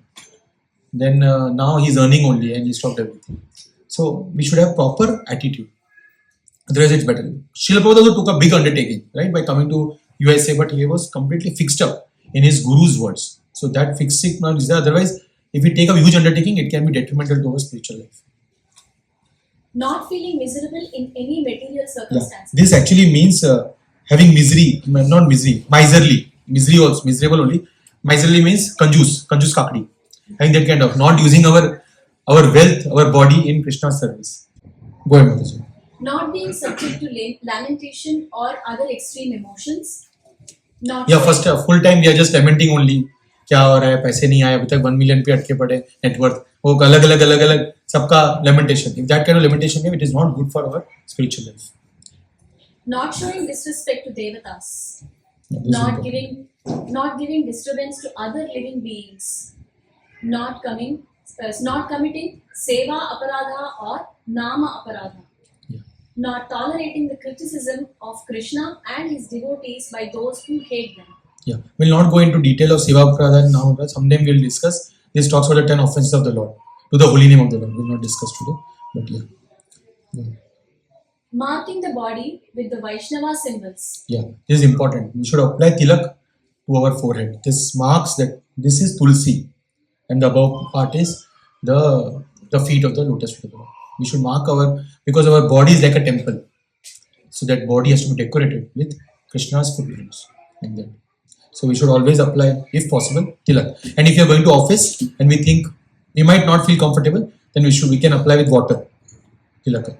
Then now he's earning only and he stopped everything. So we should have proper attitude. Otherwise it's better. Srila Prabhupada took a big undertaking, right, by coming to USA, but he was completely fixed up in his guru's words. So that fixing is there. Otherwise, if we take a huge undertaking, it can be detrimental to our spiritual life. Not feeling miserable in any material circumstances. Yeah. This actually means having misery, not misery, miserly. Misery also, miserable only. Miserly means kanjus kakdi. Having that kind of, not using our wealth, our body in Krishna's service. Go ahead, Mataji. Not being subject to lamentation or other extreme emotions. Not First full time we are just lamenting only. क्या हो रहा है, पैसे नहीं आए, अभी तक 1 million पे अटके पड़े, नेटवर्थ, वो अलग सबका lamentation. If that kind of lamentation, it is not good for our spiritual life. Not showing disrespect to devatas. Yeah, not giving disturbance to other living beings. Not committing seva aparadha or nama aparadha. Yeah. Not tolerating the criticism of Krishna and his devotees by those who hate them. Yeah, we'll not go into detail of seva aparadha and nama aparadha. Sometime we'll discuss. This talks about the 10 offenses of the Lord, to the holy name of the Lord. We'll not discuss today, but yeah. Marking the body with the Vaishnava symbols. Yeah, this is important. We should apply tilak to our forehead. This marks that this is Tulsi, and the above part is the feet of the lotus feet of the Lord. We should mark because our body is like a temple. So that body has to be decorated with Krishna's footprints. Like that. So we should always apply, if possible, tilak. And if you are going to office and we think we might not feel comfortable, then we can apply with water. Tilaka.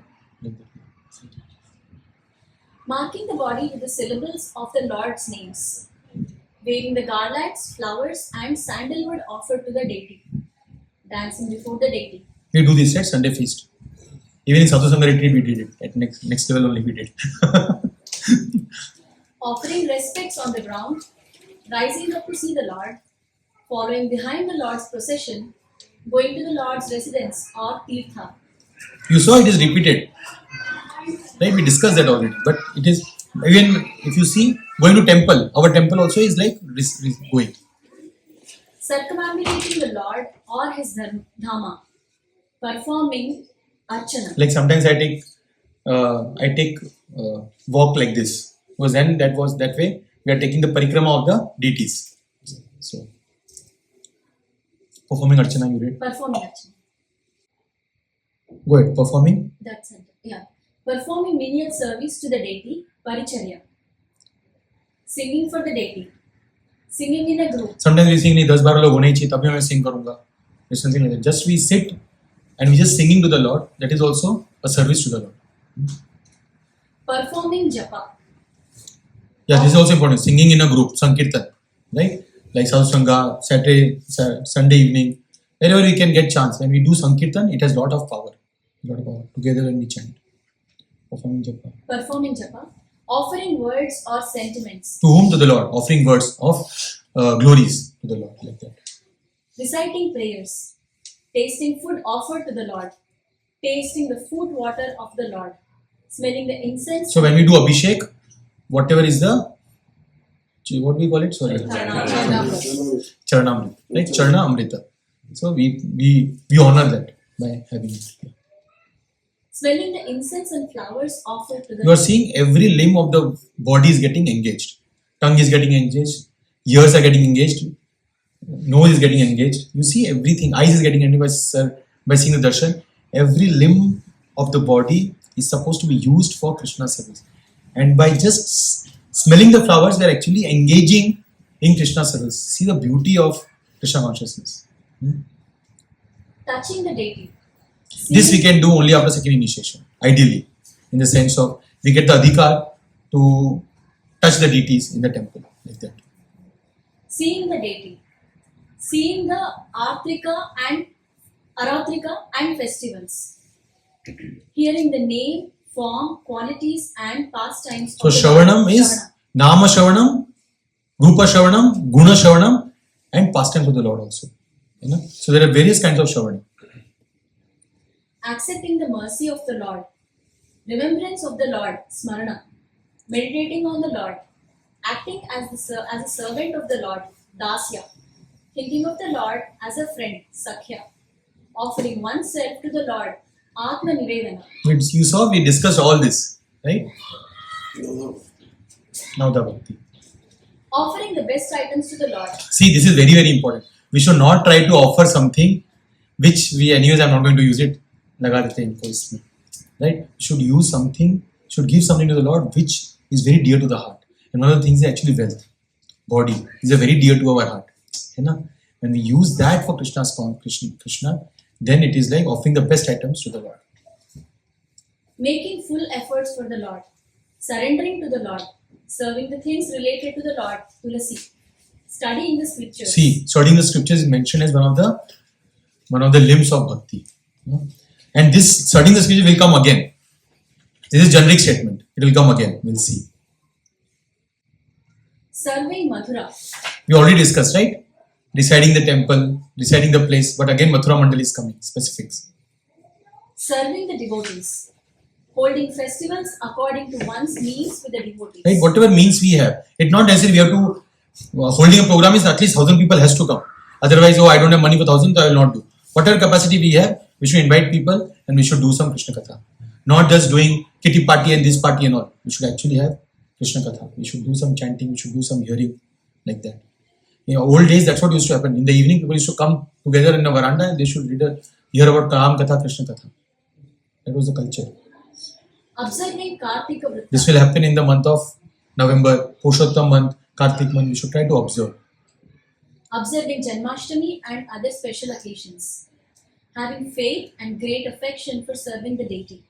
Marking the body with the syllables of the Lord's names. Wearing the garlands, flowers and sandalwood offered to the deity. Dancing before the deity. We do this at Sunday feast. Even in Sadhu Sangha retreat we did it. At next level only we did. Offering respects on the ground. Rising up to see the Lord. Following behind the Lord's procession. Going to the Lord's residence or tirtha. You saw it is repeated. Right? We discussed that already. But it is, even if you see, going to temple. Our temple also is like going. Circumambulating the Lord or his dhama. Performing archana. Like sometimes I take walk like this. Because then that way we are taking the parikrama of the deities. So performing archana you read. Performing archana. Go ahead. Performing. That's it. Yeah. Performing menial service to the deity, paricharya. Singing for the deity. Singing in a group. Sometimes we sing नहीं 10-12 लोग होने चाहिए तभी मैं sing करूँगा. There's something like that. Just we sit and we just singing to the Lord. That is also a service to the Lord. Performing japa. Yeah, this is also important. Singing in a group, sankirtan, right? Like Sadhu Sangha, Saturday, Sunday evening, wherever we can get chance. When we do sankirtan, it has lot of power. Together when we chant. Performing japa. Performing japa. Offering words or sentiments. To whom? To the Lord. Offering words of glories to the Lord. Like that. Reciting prayers. Tasting food offered to the Lord. Tasting the food water of the Lord. Smelling the incense. So when we do abhishek, whatever is the, what we call it? Sorry. Śaraṇāgati. Right? Charana Amrita. So we honor that by having it. Smelling the incense and flowers offered to the You are seeing every limb of the body is getting engaged. Tongue is getting engaged. Ears are getting engaged. Nose is getting engaged. You see everything. Eyes is getting engaged by seeing the darshan. Every limb of the body is supposed to be used for Krishna service. And by just smelling the flowers, we are actually engaging in Krishna service. See the beauty of Krishna consciousness. touching the deity. This we can do only after second initiation, ideally, in the sense of we get the adhikar to touch the deities in the temple, like that. Seeing the deity, seeing the artrika and aratrika and festivals, hearing the name, form, qualities and pastimes. So Shravanam is Nama Shravanam, Rūpa Shravanam, Guna Shravanam and pastimes of the Lord also. You know? So there are various kinds of Shravanam. Accepting the mercy of the Lord, remembrance of the Lord, Smarana, meditating on the Lord, acting as a servant of the Lord, Dasya, thinking of the Lord as a friend, Sakhya, offering oneself to the Lord, Atma Nivedana. You saw we discussed all this, right? Now the bhakti. Offering the best items to the Lord. See, this is very, very important. We should not try to offer something which we, anyways, I'm not going to use it. Lगा देते हैं इनको इसमें, right? Should use something, should give something to the Lord which is very dear to the heart. And one of the things is actually wealth, body is a very dear to our heart. You know? When we use that for Krishna, then it is like offering the best items to the Lord. Making full efforts for the Lord, surrendering to the Lord, serving the things related to the Lord, Tulasi, studying the scriptures. See, studying the scriptures is mentioned as one of the limbs of bhakti. You know? And this studying the scriptures will come again. This is generic statement. It will come again. We'll see. Serving Mathura. We already discussed, right? Deciding the temple, deciding the place. But again, Mathura Mandal is coming. Specifics. Serving the devotees. Holding festivals according to one's means with the devotees. Right? Whatever means we have. It's not necessarily we have to. Holding a program is at least 1,000 people has to come. Otherwise, I don't have money for 1,000, so I will not do. Whatever capacity we have, we should invite people and we should do some Krishna Katha. Not just doing kitty party and this party and all. We should actually have Krishna Katha. We should do some chanting, we should do some hearing, like that. In old days, that's what used to happen. In the evening, people used to come together in a veranda and they should hear about Ram Katha, Krishna Katha. That was the culture. Observing Kartika Vrita. This will happen in the month of November, Puruṣaṁ month, Kartik month. We should try to observe. Observing Janmashtami and other special occasions. Having faith and great affection for serving the deity.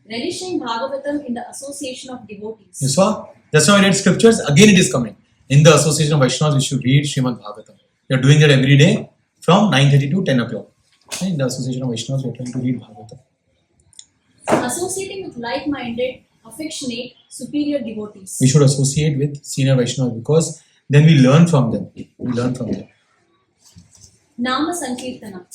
Relishing Bhagavatam in the association of devotees. You saw? That's why I read scriptures. Again, it is coming. In the association of Vaishnavas, we should read Srimad Bhagavatam. We are doing that every day from 9:30 to 10 o'clock. In the association of Vaishnavas, we are trying to read Bhagavatam. Associating with like-minded, affectionate, superior devotees. We should associate with senior Vaishnavas because then we learn from them. We learn from them. Nama Sankirtana.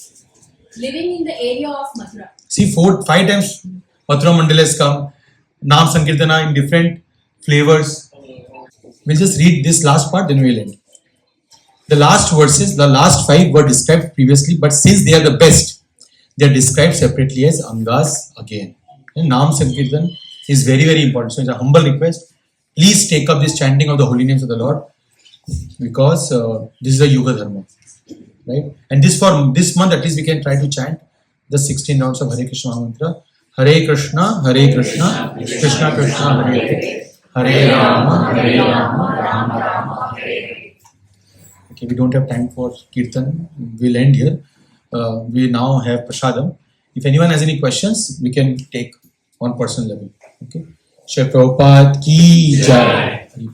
Living in the area of Mathura. See, 5 times Mathura Mandal has come. Naam Sankirtana in different flavors. We'll just read this last part, then we'll end. The last verses, the last 5 were described previously, but since they are the best, they are described separately as angas again. And Naam Sankirtan is very, very important. So it's a humble request. Please take up this chanting of the holy names of the Lord because this is a Yuga Dharma. Right? And for this month at least we can try to chant the 16 rounds of Hare Krishna mantra. Hare Krishna, Krishna Krishna, Hare Hare. Hare Rama, Rama Rama, Hare Hare. Okay, we don't have time for Kirtan. We'll end here. We now have prasadam. If anyone has any questions, we can take on personal level. Okay. Shri Prabhupada ki jai.